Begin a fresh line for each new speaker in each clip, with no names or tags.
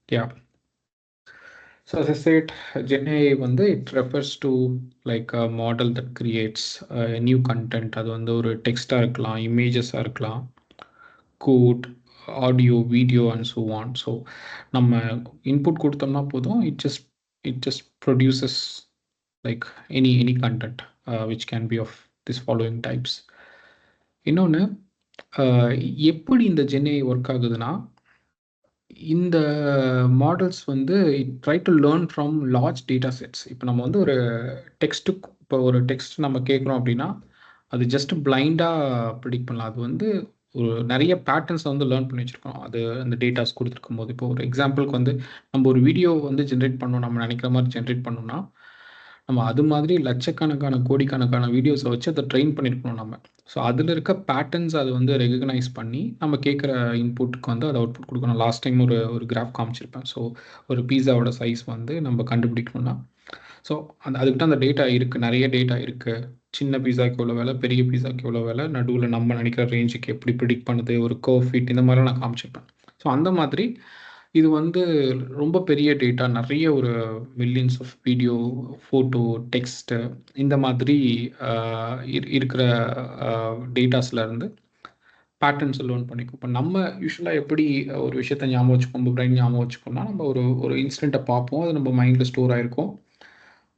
Yeah. So as I said, Gen AI வந்து it refers to like a model that creates new content. அது வந்து ஒரு டெக்ஸ்டாக இருக்கலாம், இமேஜஸாக இருக்கலாம், code, audio, video and so on. So நம்ம இன்புட் கொடுத்தோம்னா போதும், it just produces like any content which can be of this following types. இன்னொன்று, எப்படி இந்த Gen AI ஒர்க் ஆகுதுன்னா, இந்த மாடல்ஸ் வந்து try to learn from large data sets. இப்போ நம்ம வந்து ஒரு இப்போ ஒரு டெக்ஸ்ட் நம்ம கேட்குறோம் அப்படின்னா, அது ஜஸ்ட் பிளைண்டாக ப்ரிடிக்ட் பண்ணலாம். அது வந்து ஒரு நிறைய பேட்டர்ன்ஸை வந்து லேர்ன் பண்ணி வச்சுருக்கோம், அது அந்த டேட்டாஸ் கொடுத்துருக்கும் போது. இப்போ ஒரு எக்ஸாம்பிளுக்கு வந்து நம்ம ஒரு வீடியோ வந்து ஜென்ரேட் பண்ணோம், நம்ம நினைக்கிற மாதிரி ஜென்ரேட் பண்ணோம்னா, நம்ம அது மாதிரி லட்சக்கணக்கான கோடிக்கணக்கான வீடியோஸை வச்சு அதை ட்ரெயின் பண்ணியிருக்கணும் நம்ம. ஸோ அதில் இருக்க பேட்டர்ன்ஸ் அது வந்து ரெகக்னைஸ் பண்ணி நம்ம கேட்குற இன்புட்டுக்கு வந்து அதை அவுட்புட் கொடுக்கணும். லாஸ்ட் டைம் ஒரு கிராஃப் காமிச்சிருப்பேன். ஸோ ஒரு பீஸாவோட சைஸ் வந்து நம்ம கண்டுபிடிக்கணும்னா, ஸோ அதுக்கிட்ட அந்த டேட்டா இருக்குது, நிறைய டேட்டா இருக்குது. சின்ன பீஸாக்கு எவ்வளோ வேலை, பெரிய பீஸாக்கு எவ்வளோ வேலை, நடுவில் நம்ம நினைக்கிற ரேஞ்சுக்கு எப்படி ப்ரிடிக்ட் பண்ணுது, ஒரு கர்வ் ஃபிட், இந்த மாதிரிலாம் நான் காமிச்சிருப்பேன். ஸோ அந்த மாதிரி இது வந்து ரொம்ப பெரிய டேட்டா, நிறைய ஒரு millions of video, photo, text, இந்த மாதிரி இருக்கிற டேட்டாஸ்லேருந்து பேட்டர்ன்ஸ் லேர்ன் பண்ணிக்கும். இப்போ நம்ம யூஸ்வலாக எப்படி ஒரு விஷயத்தை ஞாபகம் வச்சுக்கோம், நம்ம பிரெயின் ஞாபகம் வச்சுக்கோம்னா, நம்ம ஒரு இன்ஸ்டண்ட்டை பார்ப்போம், அது நம்ம மைண்டில் ஸ்டோர் ஆகிருக்கும்.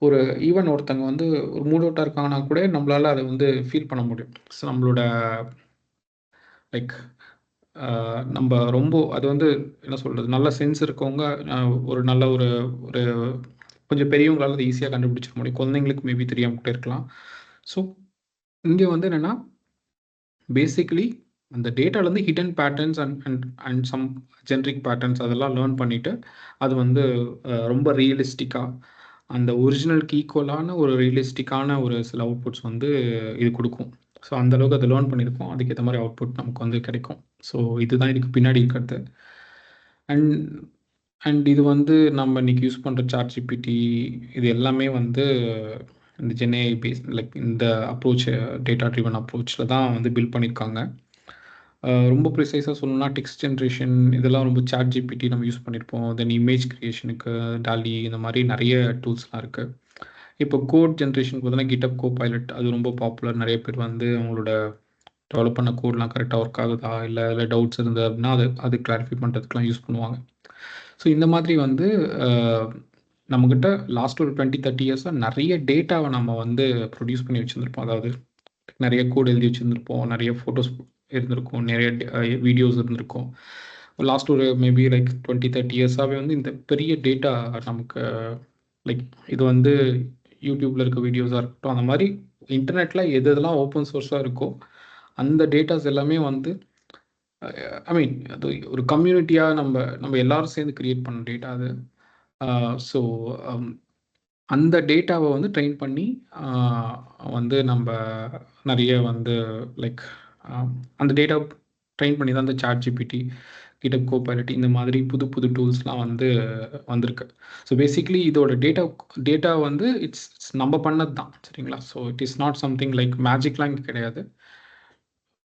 ஒரு ஈவன் ஒருத்தங்க வந்து ஒரு மூட் அவுட்டாக இருக்காங்கன்னா கூட நம்மளால் அதை வந்து ஃபீல் பண்ண முடியும். ஸோ நம்மளோட லைக் நம்ம ரொம்ப அது வந்து என்ன சொல்கிறது, நல்ல சென்ஸ் இருக்கவங்க ஒரு நல்ல ஒரு ஒரு கொஞ்சம் பெரியவங்களால் அதை ஈஸியாக கண்டுபிடிச்சிட முடியும். குழந்தைங்களுக்கு மேபி தெரியாமல் கூட இருக்கலாம். ஸோ இங்கே வந்து என்னென்னா, பேசிக்கலி அந்த டேட்டாலேருந்து hidden patterns and some generic patterns அதெல்லாம் லேர்ன் பண்ணிவிட்டு அது வந்து ரொம்ப ரியலிஸ்டிக்காக அந்த ஒரிஜினலுக்கு ஈக்குவலான ஒரு ரியலிஸ்டிக்கான ஒரு சில அவுட்புட்ஸ் வந்து இது கொடுக்கும். ஸோ அந்தளவுக்கு அதை லேர்ன் பண்ணியிருக்கோம், அதுக்கேற்ற மாதிரி அவுட்புட் நமக்கு வந்து கிடைக்கும். ஸோ இதுதான் இதுக்கு பின்னாடி இருக்கிறது. அண்ட் இது வந்து நம்ம இன்றைக்கி யூஸ் பண்ணுற ChatGPT இது எல்லாமே வந்து இந்த Gen AI பேஸ் லைக் இந்த அப்ரோச், டேட்டா ட்ரிவன் அப்ரோச்சில் தான் வந்து பில்ட் பண்ணியிருக்காங்க. ரொம்ப ப்ரிசைஸாக சொல்லணும்னா டெக்ஸ்ட் ஜென்ரேஷன் இதெல்லாம் ரொம்ப ChatGPT நம்ம யூஸ் பண்ணியிருப்போம். தென் இமேஜ் க்ரியேஷனுக்கு DALL-E இந்த மாதிரி நிறைய டூல்ஸ்லாம் இருக்குது. இப்போ கோட் ஜென்ரேஷனுக்கு பார்த்தீங்கன்னா GitHub Copilot அது ரொம்ப பாப்புலர். நிறைய பேர் வந்து அவங்களோட டெவலப் பண்ண கோட்லாம் கரெக்டாக ஒர்க் ஆகுதா, இல்லை அதில் டவுட்ஸ் இருந்தது அப்படின்னா அது கிளாரிஃபை பண்ணுறதுக்குலாம் யூஸ் பண்ணுவாங்க. ஸோ இந்த மாதிரி வந்து நம்மக்கிட்ட லாஸ்ட் ஒரு 20-30 இயர்ஸாக நிறைய டேட்டாவை நம்ம வந்து ப்ரொடியூஸ் பண்ணி வச்சுருந்துருப்போம். அதாவது நிறைய கோட் எழுதி வச்சுருந்துருப்போம், நிறைய ஃபோட்டோஸ் இருந்திருக்கும், நிறைய வீடியோஸ் இருந்திருக்கும். லாஸ்ட் ஒரு மேபி லைக் 20-30 இயர்ஸாகவே வந்து இந்த பெரிய டேட்டா நமக்கு லைக் இது வந்து யூடியூப்பில் இருக்க வீடியோஸாக இருக்கட்டும், அந்த மாதிரி இன்டர்நெட்டில் எதெல்லாம் ஓப்பன் சோர்ஸாக இருக்கோ அந்த டேட்டாஸ் எல்லாமே வந்து ஐ மீன் அது ஒரு கம்யூனிட்டியாக நம்ம எல்லாரும் சேர்ந்து க்ரியேட் பண்ண டேட்டா அது. ஸோ அந்த டேட்டாவை வந்து ட்ரெயின் பண்ணி வந்து நம்ம நிறைய வந்து லைக் அந்த டேட்டா ட்ரெயின் பண்ணி தான் அந்த ChatGPT, GitHub Copilot இந்த மாதிரி புது புது டூல்ஸ்லாம் வந்து வந்திருக்கு. ஸோ பேசிக்லி இதோட டேட்டா வந்து இட்ஸ் நம்ம பண்ணது தான், சரிங்களா? So it is not something like மேஜிக்லாம் இங்கே கிடையாது.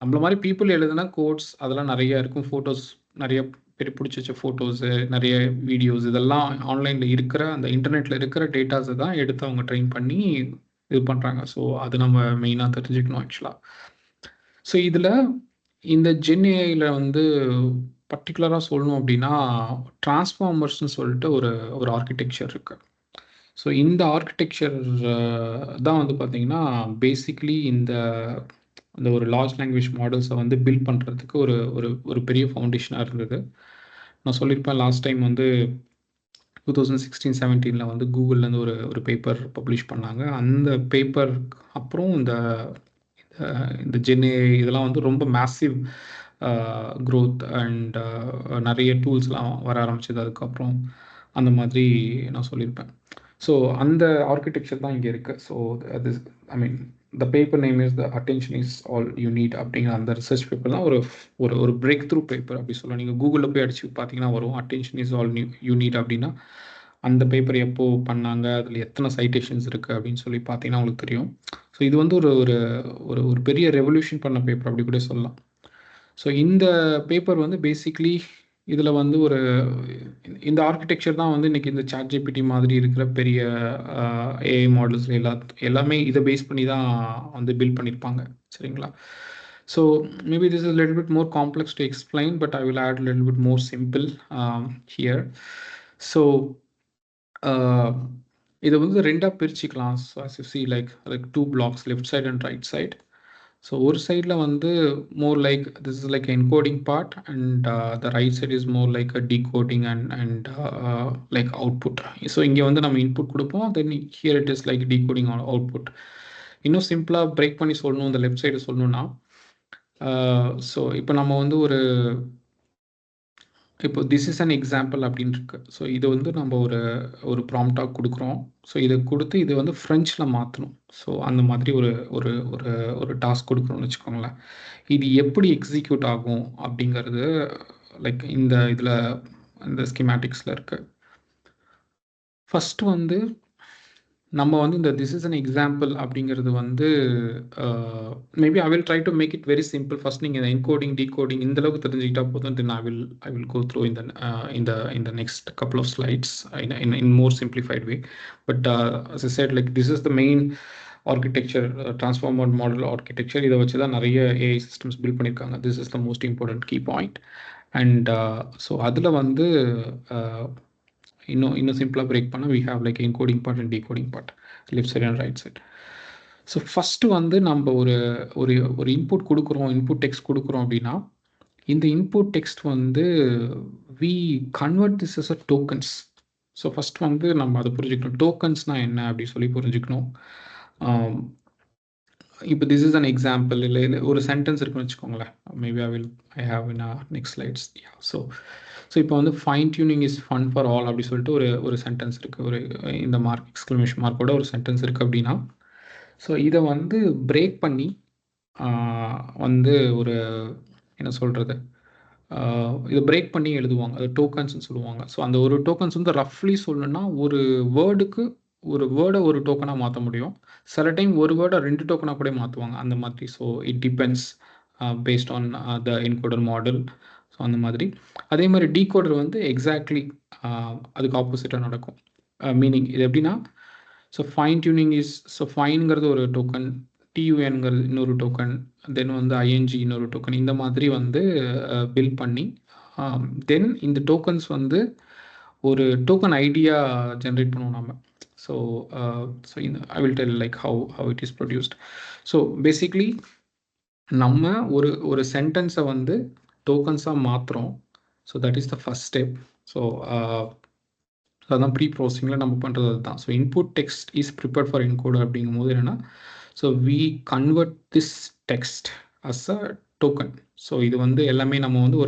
நம்மள மாதிரி பீப்புள் எழுதுனா கோட்ஸ் அதெல்லாம் நிறைய இருக்கும், ஃபோட்டோஸ் நிறைய பேர் பிடிச்சி வச்ச ஃபோட்டோஸு, நிறைய வீடியோஸ், இதெல்லாம் ஆன்லைனில் இருக்கிற அந்த இன்டர்நெட்டில் இருக்கிற டேட்டாஸை தான் எடுத்து அவங்க ட்ரெயின் பண்ணி இது பண்ணுறாங்க. ஸோ அது நம்ம மெயினாக தெரிஞ்சுக்கணும் ஆக்சுவலாக. ஸோ இதில் இந்த Gen AI-ல வந்து பர்டிகுலராக சொல்லணும் அப்படின்னா டிரான்ஸ்ஃபார்மர்ஸ்னு சொல்லிட்டு ஒரு ஆர்கிடெக்சர் இருக்குது. ஸோ இந்த ஆர்கிடெக்சர் தான் வந்து பார்த்திங்கன்னா பேசிக்லி இந்த ஒரு லார்ஜ் லாங்குவேஜ் மாடல்ஸை வந்து பில்ட் பண்ணுறதுக்கு ஒரு பெரிய ஃபவுண்டேஷனாக இருந்தது. நான் சொல்லியிருப்பேன் லாஸ்ட் டைம் வந்து 2016-17 வந்து கூகுள்லேருந்து ஒரு பேப்பர் பப்ளிஷ் பண்ணாங்க. அந்த பேப்பர் அப்புறம் இந்த Gen AI இதெல்லாம் வந்து ரொம்ப மேசிவ் க்ரோத் அண்ட் நிறைய டூல்ஸ்லாம் வர ஆரம்பிச்சது அதுக்கப்புறம். அந்த மாதிரி நான் சொல்லியிருப்பேன். ஸோ அந்த ஆர்கிடெக்சர் தான் இங்கே இருக்குது. ஸோ அது I mean the paper name is the attention is all you need அப்படிங்கிற அந்த ரிசர்ச் பேப்பர் தான் ஒரு பிரேக் த்ரூ பேப்பர் அப்படி சொல்லலாம். நீங்கள் கூகுளில் போய் அடிச்சு பார்த்தீங்கன்னா வரும், attention is all you NEET அப்படின்னா. அந்த பேப்பர் எப்போ பண்ணாங்க, அதில் எத்தனை சைட்டேஷன்ஸ் இருக்குது அப்படின்னு சொல்லி பார்த்தீங்கன்னா உங்களுக்கு தெரியும். ஸோ இது வந்து ஒரு பெரிய ரெவல்யூஷன் பண்ண பேப்பர் அப்படி கூட சொல்லலாம். ஸோ இந்த பேப்பர் வந்து பேசிக்லி இதில் வந்து இந்த ஆர்கிடெக்சர் தான் வந்து இன்னைக்கு இந்த சாட் ஜிபிடி மாதிரி இருக்கிற பெரிய ஏஐ மாடல்ஸ் எல்லாமே இதை பேஸ் பண்ணி தான் வந்து பில்ட் பண்ணியிருப்பாங்க. சரிங்களா? So maybe this is little bit more complex to explain, but I will add little bit more simple here. So இதை வந்து ரெண்டாக பிரிச்சுக்கலாம். So as you see like 2 blocks, left side and right side. So ஒரு சைடில் வந்து more like this is like encoding part, and the right side is more like a decoding and like output. So இங்கே வந்து நம்ம input கொடுப்போம், then here it is like decoding output. இன்னும் சிம்பிளாக break பண்ணி சொல்லணும், இந்த லெஃப்ட் சைடு சொல்லணும்னா, ஸோ இப்போ நம்ம வந்து இப்போ திஸ் இஸ் அன் எக்ஸாம்பிள் அப்படின்னு இருக்கு. ஸோ இது வந்து நம்ம ஒரு ப்ராம்ப்டாக கொடுக்குறோம். ஸோ இதை கொடுத்து இது வந்து ஃப்ரெஞ்சில் மாற்றணும். ஸோ அந்த மாதிரி ஒரு ஒரு ஒரு ஒரு டாஸ்க் கொடுக்குறோம்னு வச்சுக்கோங்களேன். இது எப்படி எக்ஸிக்யூட் ஆகும் அப்படிங்கிறது லைக் இதில் இந்த ஸ்கிமேட்டிக்ஸில் இருக்கு. ஃபஸ்ட்டு வந்து நம்ம வந்து இந்த திஸ் இஸ் அன் எக்ஸாம்பிள் அப்படிங்கிறது வந்து maybe I will try to make it very simple. First நீங்கள் என்கோடிங் டிகோடிங் இந்த அளவுக்கு தெரிஞ்சுக்கிட்டா போதும். Then I will go through இந்த next couple of slides in more simplified way. But as I said, like this is the main architecture, transformer model architecture. இதை வச்சு தான் நிறைய ஏஐ சிஸ்டம்ஸ் பில்ட் பண்ணியிருக்காங்க. This is the most important key point. And so அதில் வந்து இன்னும் சிம்பிளாக பிரேக் பண்ணால் we have like encoding part and decoding part, left side and right side. So first வந்து நம்ம ஒரு இன்புட் கொடுக்குறோம், இன்புட் டெக்ஸ்ட் கொடுக்குறோம் அப்படின்னா, இந்த இன்புட் டெக்ஸ்ட் வந்து we convert this as a tokens. So first வந்து நம்ம அதை புரிஞ்சுக்கணும், டோக்கன்ஸ்னால் என்ன அப்படி சொல்லி புரிஞ்சுக்கணும். இப்போ திஸ் இஸ் அன் எக்ஸாம்பிள், இல்லை ஒரு சென்டென்ஸ் இருக்குன்னு வச்சுக்கோங்களேன். Maybe I have in next slides. So இப்போ வந்து fine tuning is fun for all அப்படி சொல்லிட்டு ஒரு சென்டென்ஸ் இருக்குது, இந்த மார்க் எக்ஸ்க்ளமேஷன் மார்க்கோட ஒரு சென்டென்ஸ் இருக்குது அப்படின்னா, ஸோ இதை வந்து பிரேக் பண்ணி வந்து என்ன சொல்கிறது, இதை பிரேக் பண்ணி எழுதுவாங்க, அது டோக்கன்ஸ்னு சொல்லுவாங்க. ஸோ அந்த ஒரு டோக்கன்ஸ் வந்து ரஃப்லி சொல்லணும்னா ஒரு வேர்டை ஒரு டோக்கனாக மாற்ற முடியும். சில டைம் ஒரு வேர்டை 2 டோக்கனாக கூட மாற்றுவாங்க, அந்த மாதிரி. So it depends based on the encoder model. So அந்த மாதிரி. அதே மாதிரி டீகோடர் வந்து எக்ஸாக்ட்லி அதுக்கு ஆப்போசிட்டாக நடக்கும். மீனிங் இது எப்படின்னா, ஸோ ஃபைன் டியூனிங் ஸோ ஃபைனுங்கிறது ஒரு டோக்கன், டியூஎன்ங்கிறது இன்னொரு டோக்கன், தென் வந்து ஐஎன்ஜி இன்னொரு டோக்கன், இந்த மாதிரி வந்து பில்ட் பண்ணி தென் இந்த டோக்கன்ஸ் வந்து ஒரு டோக்கன் ஐடியா ஜென்ரேட் பண்ணுவோம் நம்ம. So I will tell like how it is produced. So basically நம்ம ஒரு சென்டென்ஸை வந்து டோக்கன்ஸாக மாற்றுறோம். So that is the first step. So அதான் ப்ரீ ப்ரோசஸிங்கில் நம்ம பண்ணுறது அதுதான். So input text is prepared for encoder அப்படிங்கும் போது என்னென்னா, so we convert this text as a token. ஸோ இது வந்து எல்லாமே நம்ம வந்து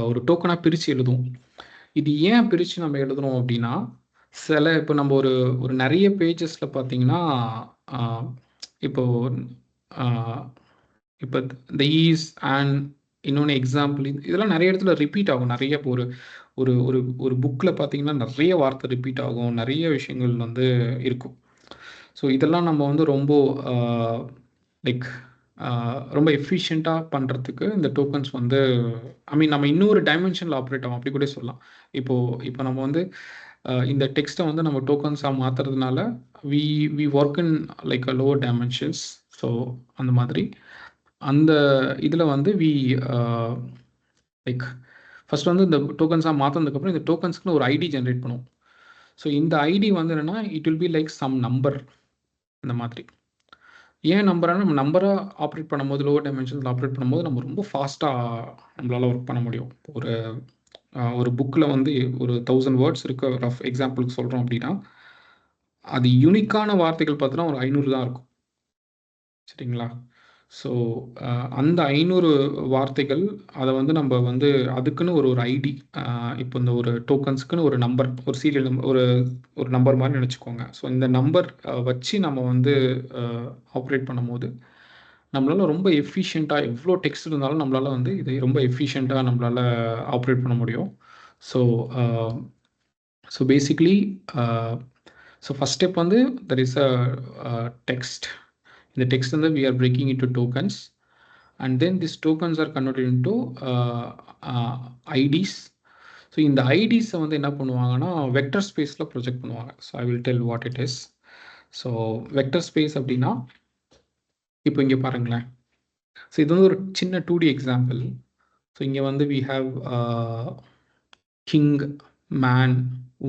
ஒரு டோக்கனாக பிரித்து எழுதுவோம். இது ஏன் பிரித்து நம்ம எழுதுறோம் அப்படின்னா, இப்போ நம்ம ஒரு நிறைய பேஜஸில் பார்த்தீங்கன்னா, இப்போ இந்த ஈஸ் அண்ட் இன்னொன்று எக்ஸாம்பிள் இதெல்லாம் நிறைய இடத்துல ரிப்பீட் ஆகும். நிறைய ஒரு ஒரு ஒரு புக்கில் பார்த்தீங்கன்னா நிறைய வார்த்தை ரிப்பீட் ஆகும், நிறைய விஷயங்கள் வந்து இருக்கும். ஸோ இதெல்லாம் நம்ம வந்து ரொம்ப லைக் ரொம்ப எஃபிஷியண்ட்டாக பண்ணுறதுக்கு இந்த டோக்கன்ஸ் வந்து நம்ம இன்னொரு டைமென்ஷனில் ஆப்ரேட் ஆகும் அப்படி கூட சொல்லலாம். இப்போ நம்ம வந்து இந்த டெக்ஸ்ட்டை வந்து நம்ம டோக்கன்ஸாக மாற்றுறதுனால we work in like a lower dimensions. So அந்த மாதிரி அந்த இதில் வந்து லைக் ஃபஸ்ட் வந்து இந்த டோக்கன்ஸாக மாற்றினதுக்கப்புறம் இந்த டோக்கன்ஸ்க்குன்னு ஒரு ஐடி ஜென்ரேட் பண்ணுவோம். ஸோ இந்த ஐடி வந்து என்னென்னா, it will be like sum number. இந்த மாதிரி ஏன் நம்பரான நம்ம நம்பராக ஆப்ரேட் பண்ணும்போது, லோவர் டைமென்ஷனில் ஆப்ரேட் பண்ணும்போது நம்ம ரொம்ப ஃபாஸ்ட்டாக நம்மளால் ஒர்க் பண்ண முடியும். ஒரு புக்கில் வந்து ஒரு 1000 வேர்ட்ஸ் இருக்க ரஃப் எக்ஸாம்பிளுக்கு சொல்கிறோம் அப்படின்னா, அது யூனிக்கான வார்த்தைகள் பார்த்தோன்னா ஒரு 500 தான் இருக்கும். சரிங்களா? ஸோ அந்த 500 வார்த்தைகள் அதை வந்து நம்ம வந்து அதுக்குன்னு ஒரு ஐடி, இப்போ இந்த ஒரு டோக்கன்ஸுக்குன்னு ஒரு நம்பர், ஒரு சீரியல் நம்பர், ஒரு நம்பர் மாதிரி நினச்சிக்கோங்க. ஸோ இந்த நம்பர் வச்சு நம்ம வந்து ஆப்ரேட் பண்ணும்போது நம்மளால் ரொம்ப எஃபிஷியண்ட்டாக எவ்வளோ டெக்ஸ்ட் இருந்தாலும் நம்மளால் வந்து இதை ரொம்ப எஃபிஷியண்ட்டாக நம்மளால் ஆப்ரேட் பண்ண முடியும். So basically so first step வந்து தெர் இஸ் அ டெக்ஸ்ட். இந்த text வந்து we are breaking into tokens, and then these tokens are converted into IDs. So இந்த ஐடிஸை வந்து என்ன பண்ணுவாங்கன்னா வெக்டர் ஸ்பேஸில் ப்ரொஜெக்ட் பண்ணுவாங்க. So I will del what it is. So vector space அப்படின்னா இப்போ இங்கே பாருங்களேன். ஸோ இது வந்து ஒரு சின்ன 2D எக்ஸாம்பிள். ஸோ இங்கே வந்து we have king, man,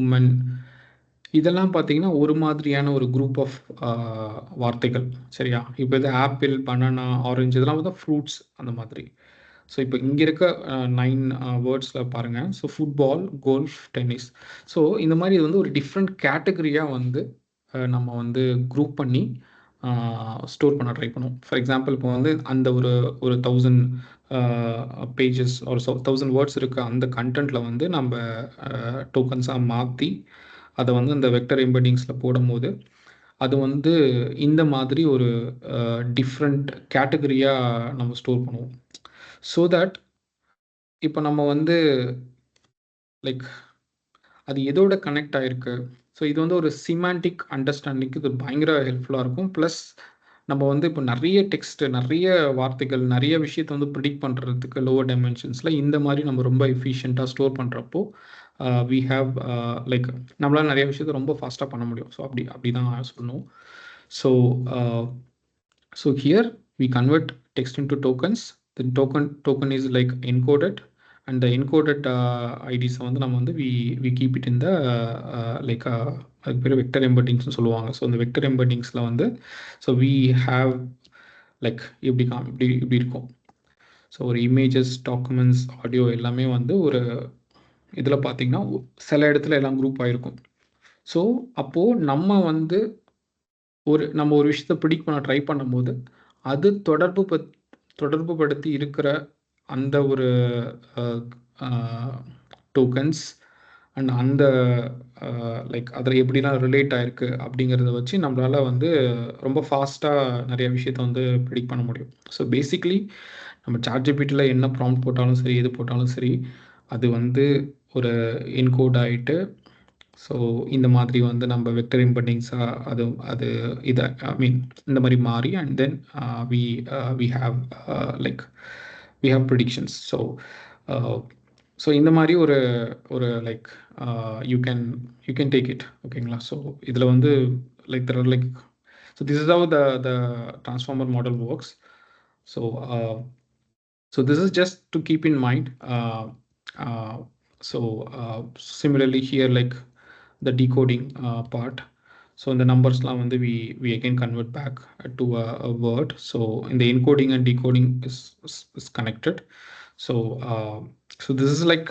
woman, இதெல்லாம் பார்த்தீங்கன்னா ஒரு மாதிரியான ஒரு குரூப் ஆஃப் வார்த்தைகள். சரியா? இப்போ இது ஆப்பிள், பனானா, ஆரஞ்சு இதெல்லாம் வந்து ஃப்ரூட்ஸ் அந்த மாதிரி. ஸோ இப்போ இங்கே இருக்க 9 வேர்ட்ஸில் பாருங்கள். So football, golf, tennis. So இந்த மாதிரி இது வந்து ஒரு டிஃப்ரெண்ட் கேட்டகரியாக வந்து நம்ம வந்து குரூப் பண்ணி ஸ்டோர் பண்ண ட்ரை பண்ணுவோம். ஃபார் எக்ஸாம்பிள் இப்போ வந்து அந்த ஒரு 1000 பேஜஸ் ஒரு 1000 வேர்ட்ஸ் இருக்க அந்த கண்டென்ட்டில் வந்து நம்ம டோக்கன்ஸாக மாற்றி அதை வந்து இந்த வெக்டர் எம்பெடிங்ஸில் போடும்போது அது வந்து இந்த மாதிரி ஒரு டிஃப்ரெண்ட் கேட்டகரியாக நம்ம ஸ்டோர் பண்ணுவோம். ஸோ தட் இப்போ நம்ம வந்து லைக் அது எதோட கனெக்ட் ஆகிருக்கு. ஸோ இது வந்து ஒரு சிமாண்டிக் அண்டர்ஸ்டாண்டிங்க்கு இது பயங்கர ஹெல்ப்ஃபுல்லாக இருக்கும். ப்ளஸ் நம்ம வந்து இப்போ நிறைய டெக்ஸ்ட், நிறைய வார்த்தைகள், நிறைய விஷயத்தை வந்து ப்ரிடிக்ட் பண்ணுறதுக்கு லோவர் டைமென்ஷன்ஸில் இந்த மாதிரி நம்ம ரொம்ப எஃபிஷியண்ட்டாக ஸ்டோர் பண்ணுறப்போ வி ஹாவ் லைக் நம்மளால் நிறைய விஷயத்தை ரொம்ப ஃபாஸ்ட்டாக பண்ண முடியும். ஸோ அப்படி தான் சொல்லணும். So here we convert text into tokens. Then token is like encoded and the encoded ஐடிஸை வந்து நம்ம வந்து we keep it in the like அதுக்கு பேர் வெக்டர் எம்பெட்டிங்ஸ்னு சொல்லுவாங்க. ஸோ இந்த வெக்டர் எம்பெட்டிங்ஸில் வந்து ஸோ வி ஹாவ் லைக் இப்படி இருக்கும். ஸோ ஒரு இமேஜஸ், டாக்குமெண்ட்ஸ், ஆடியோ எல்லாமே வந்து ஒரு இதில் பார்த்தீங்கன்னா சில இடத்துல எல்லாம் குரூப் ஆகிருக்கும். ஸோ அப்போது நம்ம வந்து நம்ம ஒரு விஷயத்தை ப்ரிடிக்ட் பண்ண ட்ரை பண்ணும்போது அது தொடர்பு படுத்தி இருக்கிற அந்த ஒரு டோக்கன்ஸ் அண்ட் அந்த லைக் அதில் எப்படிலாம் ரிலேட் ஆகிருக்கு அப்படிங்கிறத வச்சு நம்மளால் வந்து ரொம்ப ஃபாஸ்ட்டாக நிறைய விஷயத்தை வந்து ப்ரிடிக்ட் பண்ண முடியும். ஸோ பேசிக்லி நம்ம சாட்ஜிபிட்டியில் என்ன ப்ராம்ப்ட் போட்டாலும் சரி, எது போட்டாலும் சரி, அது வந்து ஒரு என்கோட் ஆகிட்டு ஸோ இந்த மாதிரி வந்து நம்ம வெக்டர் எம்பெண்டிங்ஸாக அது இதை ஐ மீன் இந்த மாதிரி மாறி and then we have like we have predictions. So இந்த மாதிரி ஒரு like you can take it. ஓகேங்களா? ஸோ இதில் வந்து like there are like so this is how the transformer model works. So this is just to keep in mind. Similarly here, like the decoding part. So in the numbers now, we again convert back to a word. So in the encoding and decoding is connected. So this is like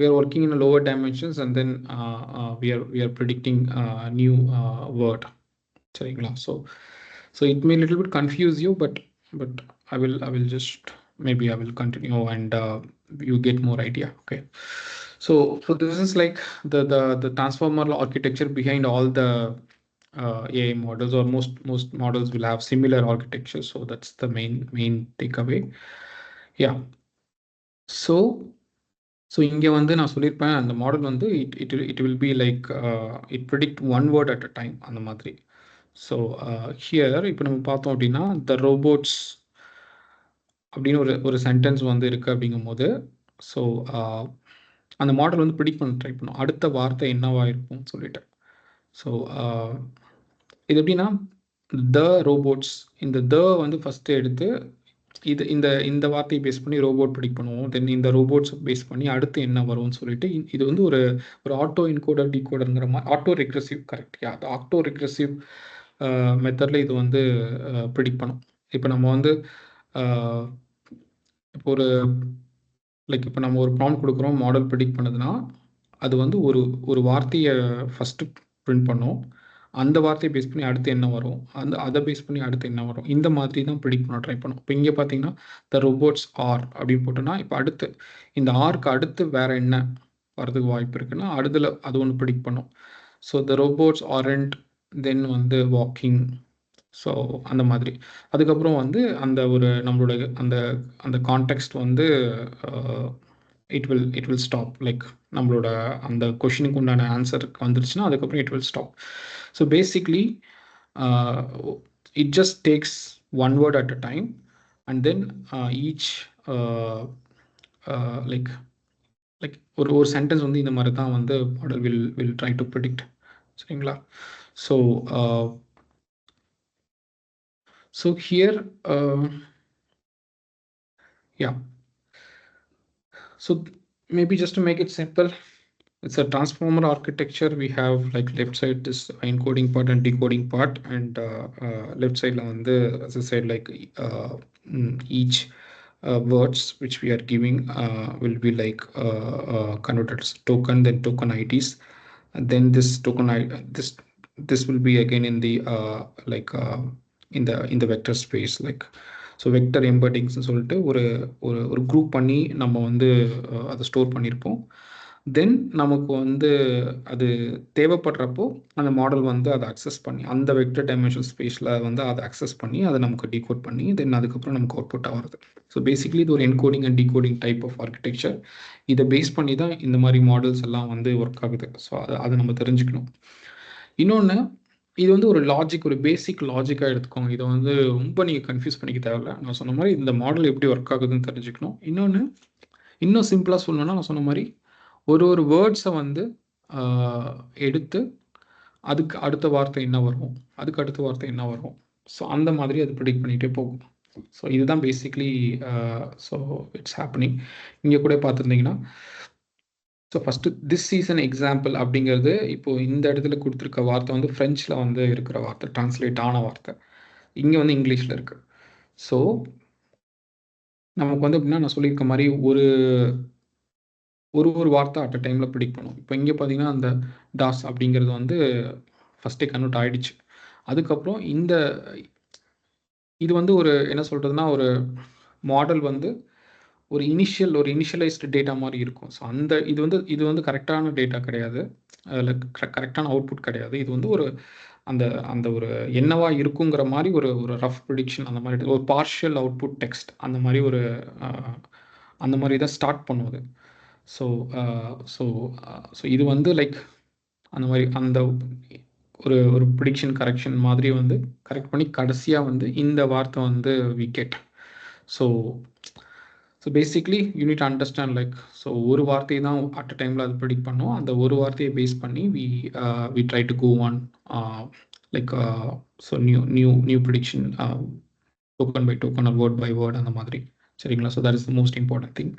we are working in a lower dimensions, and then we are predicting a new word. So it may a little bit confuse you, but I will just maybe I will continue and you get more idea. Okay. So this is like the transformer architecture behind all the AI models, or most models will have similar architecture. So that's the main takeaway. Yeah. So இங்கே வந்து நான் சொல்லியிருப்பேன் அந்த model வந்து it will be like it predict one word at a time அந்த மாதிரி. So here இப்போ நம்ம பார்த்தோம் அப்படின்னா த ரோபோட்ஸ் அப்படின்னு ஒரு சென்டென்ஸ் வந்து இருக்குது அப்படிங்கும்போது ஸோ அந்த மாடல் வந்து ப்ரிடிக்ட் பண்ண ட்ரை பண்ணும் அடுத்த வார்த்தை என்னவா இருக்கும்னு சொல்லிட்டு. ஸோ இது எப்படின்னா த ரோபோட்ஸ், இந்த த வந்து ஃபஸ்ட்டு எடுத்து இந்த வார்த்தையை பேஸ் பண்ணி ரோபோட் ப்ரிடிக்ட் பண்ணுவோம். தென் இந்த ரோபோட்ஸ் பேஸ் பண்ணி அடுத்து என்ன வரும்னு சொல்லிட்டு இது வந்து ஒரு ஆட்டோ இன்கோடர் டிகோடருங்கிற மாதிரி ஆட்டோ ரெக்ரெசிவ். கரெக்ட். அது ஆட்டோ ரெக்ரெசிவ் மெத்தடில் இது வந்து ப்ரிடிக்ட் பண்ணும். இப்போ நம்ம வந்து இப்போ ஒரு லைக் இப்போ நம்ம ஒரு ப்ராம்ப்ட் கொடுக்குறோம், மாடல் ப்ரிடிக்ட் பண்ணுதுன்னா அது வந்து ஒரு வார்த்தையை ஃபஸ்ட்டு பிரிண்ட் பண்ணும். அந்த வார்த்தையை பேஸ் பண்ணி அடுத்து என்ன வரும், அதை பேஸ் பண்ணி அடுத்து என்ன வரும், இந்த மாதிரி தான் ப்ரிடிக்ட் பண்ண ட்ரை பண்ணும். இப்போ இங்கே பார்த்தீங்கன்னா த ரோபோட்ஸ் ஆர் அப்படின்னு போட்டோன்னா இப்போ அடுத்து இந்த ஆர்க்கு அடுத்து வேறு என்ன வரதுக்கு வாய்ப்பு இருக்குன்னா அடுத்துல அது ஒன்று ப்ரிடிக்ட் பண்ணும். ஸோ த ரோபோட்ஸ் ஆரண்ட் தென் வந்து வாக்கிங். ஸோ அந்த மாதிரி அதுக்கப்புறம் வந்து அந்த ஒரு நம்மளோட அந்த கான்டெக்ஸ்ட் வந்து இட் வில் ஸ்டாப். லைக் நம்மளோட அந்த கொஷினுக்கு உண்டான ஆன்சருக்கு வந்துருச்சுன்னா அதுக்கப்புறம் it will stop. So basically it just takes one word at a time, and then each like like ஒரு சென்டென்ஸ் வந்து இந்த மாதிரி தான் வந்து model will try to predict. சரிங்களா? So so here yeah so maybe just to make it simple, it's a transformer architecture. We have like left side this encoding part and decoding part, and left side on the, as I said, like each words which we are giving will be like converted as token, then token IDs, and then this token this will be again in the like in the vector space, like so vector எம்பர்டிங்ஸ்னு சொல்லிட்டு ஒரு ஒரு ஒரு group பண்ணி நம்ம வந்து அதை store பண்ணியிருப்போம். தென் நமக்கு வந்து அது தேவைப்படுறப்போ அந்த மாடல் வந்து அதை அக்சஸ் பண்ணி அந்த வெக்டர் டைமென்ஷனல் ஸ்பேஸில் வந்து அதை அக்சஸ் பண்ணி அதை நமக்கு டீகோட் பண்ணி தென் அதுக்கப்புறம் நமக்கு அவுட்புட்டாக வருது. ஸோ பேசிக்லி இது ஒரு encoding and decoding type of architecture. இதை பேஸ் பண்ணி தான் இந்த மாதிரி மாடல்ஸ் எல்லாம் வந்து ஒர்க் ஆகுது. ஸோ அதை நம்ம தெரிஞ்சுக்கணும். இன்னொன்று, இது வந்து ஒரு லாஜிக், ஒரு பேசிக் லாஜிக்காக எடுத்துக்கோங்க. இதை வந்து ரொம்ப நீங்கள் கன்ஃபியூஸ் பண்ணிக்க தேவையில்ல. நான் சொன்ன மாதிரி இந்த மாடல் எப்படி ஒர்க் ஆகுதுன்னு தெரிஞ்சுக்கணும். இன்னொன்று, இன்னும் சிம்பிளாக சொல்லணும்னா, நான் சொன்ன மாதிரி ஒரு வேர்ட்ஸை வந்து எடுத்து அதுக்கு அடுத்த வார்த்தை என்ன வரும், அதுக்கு அடுத்த வார்த்தை என்ன வரும், ஸோ அந்த மாதிரி அது ப்ரிடிக்ட் பண்ணிகிட்டே போகும். ஸோ இதுதான் பேசிக்லி ஸோ இட்ஸ் ஹேப்பனிங். இங்கே கூட பார்த்துருந்தீங்கன்னா, so first this season example அப்படிங்கிறது இப்போது இந்த இடத்துல கொடுத்துருக்க வார்த்தை வந்து ஃப்ரெஞ்சில் வந்து இருக்கிற வார்த்தை, டிரான்ஸ்லேட் ஆன வார்த்தை. இங்கே வந்து இங்கிலீஷில் இருக்குது. ஸோ நமக்கு வந்து எப்படின்னா, நான் சொல்லியிருக்க மாதிரி ஒரு வார்த்தை அட் அ டைமில் ப்ரிடிக்ட் பண்ணும். இப்போ இங்கே பார்த்தீங்கன்னா அந்த டாஸ் அப்படிங்கிறது வந்து ஃபஸ்ட்டே கன்வெர்ட் ஆகிடுச்சு. அதுக்கப்புறம் இது வந்து ஒரு என்ன சொல்கிறதுனா, ஒரு மாடல் வந்து ஒரு இனிஷியலைஸ்டு டேட்டா மாதிரி இருக்கும். ஸோ இது வந்து கரெக்டான டேட்டா கிடையாது, அதில் கரெக்டான அவுட்புட் கிடையாது. இது வந்து ஒரு அந்த ஒரு என்னவா இருக்குங்கிற மாதிரி ஒரு ரஃப் ப்ரிடிக்ஷன், அந்த மாதிரி ஒரு பார்ஷியல் அவுட்புட் டெக்ஸ்ட், அந்த மாதிரி தான் ஸ்டார்ட் பண்ணுவது. ஸோ ஸோ ஸோ இது வந்து லைக் அந்த மாதிரி அந்த ஒரு ப்ரிடிக்ஷன் கரெக்ஷன் மாதிரி வந்து கரெக்ட் பண்ணி கடைசியாக வந்து இந்த வார்த்தை வந்து we get. So basically you need understand like, so ஒரு வார்த்தையை தான் அட் அ டைமில் அது ப்ரிடிக்ட் பண்ணோம். அந்த ஒரு வார்த்தையை பேஸ் பண்ணி we try to go on like so new prediction token by token or word by word, அந்த மாதிரி. சரிங்களா? So that is the most important thing.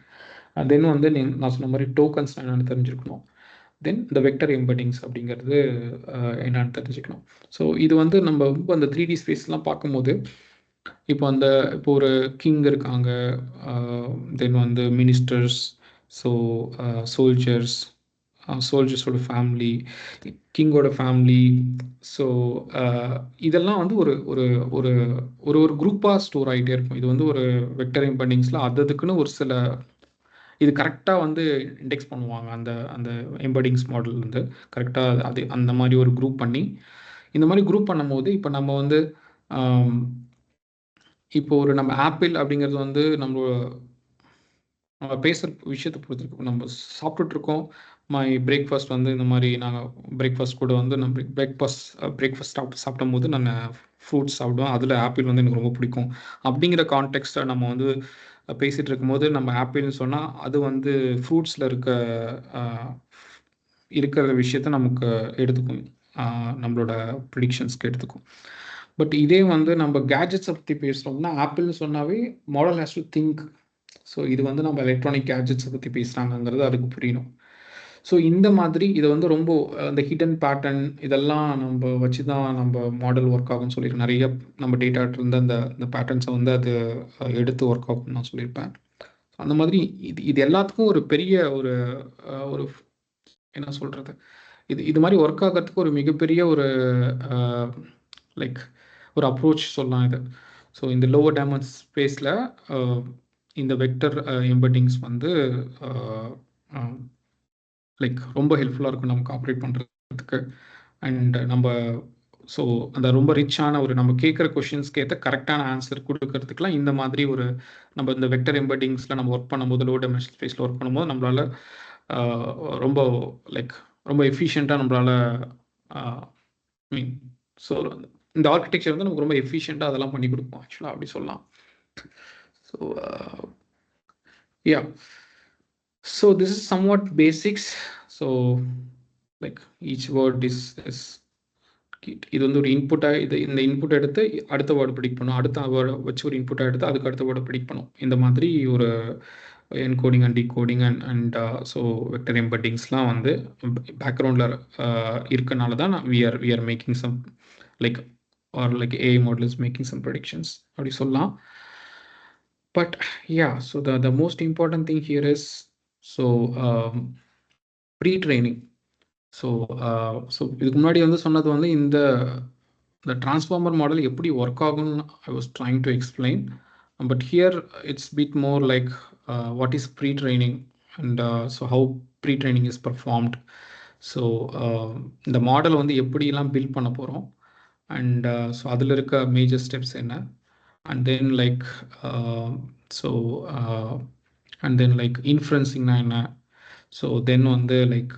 Then வந்து நான் சொன்ன மாதிரி டோக்கன்ஸ் என்னென்னு தெரிஞ்சுக்கணும். தென் இந்த வெக்டர் எம்பெட்டிங்ஸ் அப்படிங்கிறது என்னன்னு தெரிஞ்சுக்கணும். ஸோ இது வந்து நம்ம அந்த 3D ஸ்பேஸ்லாம் பார்க்கும்போது இப்போ ஒரு கிங் இருக்காங்க, தென் வந்து மினிஸ்டர்ஸ், ஸோ சோல்ஜர்ஸோட ஃபேமிலி, கிங்கோட ஃபேமிலி, ஸோ இதெல்லாம் வந்து ஒரு ஒரு ஒரு ஒரு குரூப்பாக ஸ்டோர் ஆகிட்டே இருக்கும். இது வந்து ஒரு வெக்டர் எம்பெட்டிங்ஸில் அதுக்குன்னு ஒரு சில இது கரெக்டாக வந்து இண்டெக்ஸ் பண்ணுவாங்க. அந்த எம்பெட்டிங்ஸ் மாடல் வந்து கரெக்டாக அந்த மாதிரி ஒரு குரூப் பண்ணி, இந்த மாதிரி குரூப் பண்ணும்போது இப்போ நம்ம வந்து இப்போ ஒரு நம்ம ஆப்பிள் அப்படிங்கிறது வந்து நம்ம பேசுகிற விஷயத்தை பொறுத்திருக்கு. நம்ம சாப்பிட்டுட்ருக்கோம், பிரேக்ஃபாஸ்ட் வந்து இந்த மாதிரி நாங்கள் பிரேக்ஃபாஸ்ட் கூட வந்து நம்ம பிரேக்ஃபாஸ்ட் சாப்பிடும் போது நான் ஃப்ரூட்ஸ் சாப்பிடுவேன், அதில் ஆப்பிள் வந்து எனக்கு ரொம்ப பிடிக்கும் அப்படிங்கிற கான்டெக்ஸ்ட்டை நம்ம வந்து பேசிகிட்டு இருக்கும்போது நம்ம ஆப்பிள்னு சொன்னால் அது வந்து ஃப்ரூட்ஸில் இருக்கிற விஷயத்த நமக்கு எடுத்துக்கும், நம்மளோட ப்ரிடிக்ஷன்ஸ்க்கு எடுத்துக்கும். பட் இதே வந்து நம்ம கேஜெட்ஸை பற்றி பேசுகிறோம்னா, ஆப்பிள்னு சொன்னாவே model has to think. So இது வந்து நம்ம எலக்ட்ரானிக் கேஜெட்ஸை பற்றி பேசுகிறாங்கங்கிறது அதுக்கு புரியணும். ஸோ இந்த மாதிரி இதை வந்து ரொம்ப அந்த ஹிடன் பேட்டர்ன் இதெல்லாம் நம்ம வச்சு தான் நம்ம மாடல் ஒர்க் ஆகும்னு சொல்லியிருக்கேன். நிறைய நம்ம டேட்டாட்டு இருந்த அந்த பேட்டர்ன்ஸை வந்து அது எடுத்து ஒர்க் ஆகும்னு நான் சொல்லியிருப்பேன். அந்த மாதிரி இது எல்லாத்துக்கும் ஒரு பெரிய ஒரு என்ன சொல்கிறது, இது மாதிரி ஒர்க் ஆகிறதுக்கு ஒரு மிகப்பெரிய ஒரு லைக் ஒரு அப்ரோச் சொல்லலாம் இது. ஸோ இந்த லோவர் டைமென்ஷன் ஸ்பேஸில் இந்த வெக்டர் எம்பெட்டிங்ஸ் வந்து லைக் ரொம்ப ஹெல்ப்ஃபுல்லாக இருக்கும் நமக்கு ஆப்ரேட் பண்ணுறதுக்கு. அண்ட் நம்ம ஸோ அந்த ரொம்ப ரிச்சான ஒரு நம்ம கேட்குற கொஷின்ஸ்க்கு ஏற்ற கரெக்டான ஆன்சர் கொடுக்கறதுக்குலாம் இந்த மாதிரி ஒரு நம்ம இந்த வெக்டர் எம்பெட்டிங்ஸில் நம்ம ஒர்க் பண்ணும்போது, லோ டைமென்ஷன் ஸ்பேஸில் ஒர்க் பண்ணும்போது நம்மளால் ரொம்ப லைக் ரொம்ப எஃபிஷியண்ட்டாக நம்மளால் மீன் ஸோ இந்த ஆர்கிடெக்சர் வந்து நமக்கு ரொம்ப எஃபிஷியண்ட்டாக அதெல்லாம் பண்ணி கொடுப்போம் ஆக்சுவலாக, அப்படி சொல்லலாம். So yeah So this is somewhat basics. So like each word is இது வந்து ஒரு இன்புட்டாக இந்த இன்புட் எடுத்து அடுத்த வேர்டு ப்ரிடிக்ட் பண்ணும், அடுத்த வேர்டை வச்சு ஒரு இன்புட்டாக எடுத்து அதுக்கு அடுத்த வேர்டை ப்ரிடிக்ட் பண்ணும். இந்த மாதிரி ஒரு encoding and decoding and so vector எம்பெட்டிங்ஸ்லாம் வந்து பேக்ரவுண்டில் இருக்கனால தான் we are making some like or like AI model is making some predictions அப்படி சொல்லலாம். But yeah, so the most important thing here is so pre-training. So இதுக்கு முன்னாடி வந்து சொன்னது வந்து இந்த டிரான்ஸ்ஃபார்மர் மாடல் எப்படி ஒர்க் ஆகும்னு I was trying to explain. But here it's bit more like what is pre training and so how pre training is performed. So இந்த model வந்து எப்படிலாம் பில்ட் பண்ண போகிறோம் அண்ட் ஸோ அதில் இருக்க மேஜர் ஸ்டெப்ஸ் என்ன, and then like so and then like இன்ஃப்ளூயன்சிங்னா என்ன. ஸோ தென் வந்து லைக்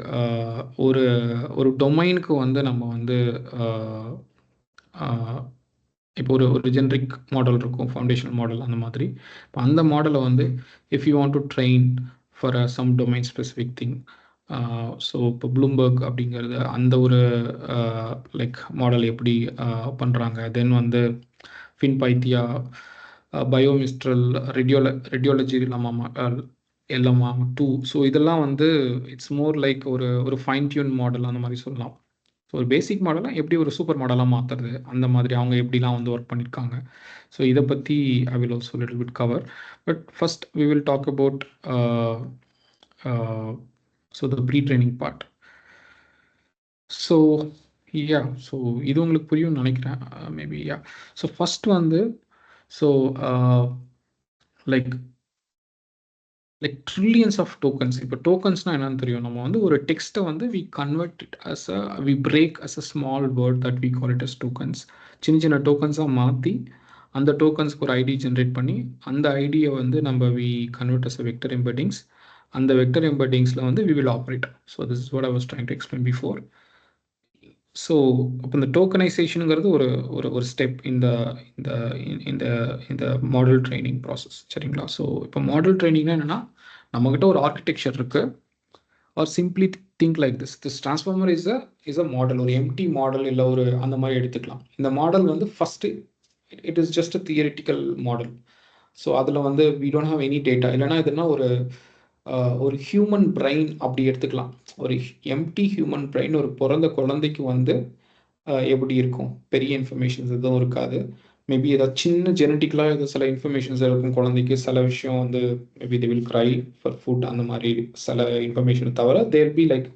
ஒரு டொமைனுக்கு வந்து நம்ம வந்து இப்போ ஒரு ஜென்ரிக் மாடல் இருக்கும், ஃபவுண்டேஷனல் மாடல் அந்த மாதிரி. இப்போ அந்த மாடலை வந்து if you want to train for some domain specific thing, so இப்போ ப்ளூம்பர்க் அப்படிங்கிறது அந்த ஒரு லைக் மாடல் எப்படி பண்ணுறாங்க, தென் வந்து ஃபின்பைத்தியா, பயோமிஸ்ட்ரல், ரெடியோலஜி எல்லாமா 2. ஸோ இதெல்லாம் வந்து இட்ஸ் மோர் லைக் ஒரு ஃபைன் டியூன் மாடல் அந்த மாதிரி சொல்லலாம். ஸோ ஒரு பேசிக் மாடலாக எப்படி ஒரு சூப்பர் மாடலாக மாற்றுறது, அந்த மாதிரி அவங்க எப்படிலாம் வந்து ஒர்க் பண்ணியிருக்காங்க. ஸோ இதை பற்றி I will also little bit cover. But first we will talk about so the pre training part. So yeah, so இது உங்களுக்கு புரியும்னு நினைக்கிறேன் மேபி. யா, ஸோ ஃபர்ஸ்ட் வந்து so like trillions of tokens. இப்போ டோக்கன்ஸ்னால் என்னன்னு தெரியும், நம்ம வந்து ஒரு டெக்ஸ்ட்டை வந்து we convert it we break as a small word that we call it as tokens. சின்ன சின்ன டோக்கன்ஸாக மாற்றி அந்த டோக்கன்ஸ்க்கு ஒரு ஐடி ஜென்ரேட் பண்ணி அந்த ஐடியை வந்து நம்ம we convert as a vector embeddings. அந்த வெக்டர் எம்பெட்டிங்ஸில் வந்து we will operate. So this is what I was trying to explain before. So அப்போ இந்த டோக்கனைசேஷனுங்கிறது ஒரு ஸ்டெப் இந்த இந்த இந்த இந்த மாடல் ட்ரைனிங் ப்ராசஸ், சரிங்களா? ஸோ இப்போ மாடல் ட்ரைனிங்னா என்னென்னா, நம்மக்கிட்ட ஒரு ஆர்கிடெக்சர் இருக்குது, or simply think like this transformer is a model, ஒரு எம்டி மாடல் இல்லை ஒரு அந்த மாதிரி எடுத்துக்கலாம். இந்த மாடல் வந்து first it is just a theoretical model. So அதில் வந்து we don't have any data. இல்லைனா இதுனா ஒரு ஹியூமன் பிரெயின் அப்படி எடுத்துக்கலாம். ஒரு எம்டி ஹியூமன் பிரெயின் ஒரு பிறந்த குழந்தைக்கு வந்து எப்படி இருக்கும், பெரிய இன்ஃபர்மேஷன்ஸ் எதுவும் இருக்காது. மேபி ஏதாவது சின்ன ஜெனட்டிக்கலாக ஏதோ சில இன்ஃபர்மேஷன்ஸ் இருக்கும் குழந்தைக்கு, சில விஷயம் வந்து maybe they will cry for food, அந்த மாதிரி சில இன்ஃபர்மேஷன் தவிர தேர் பி லைக்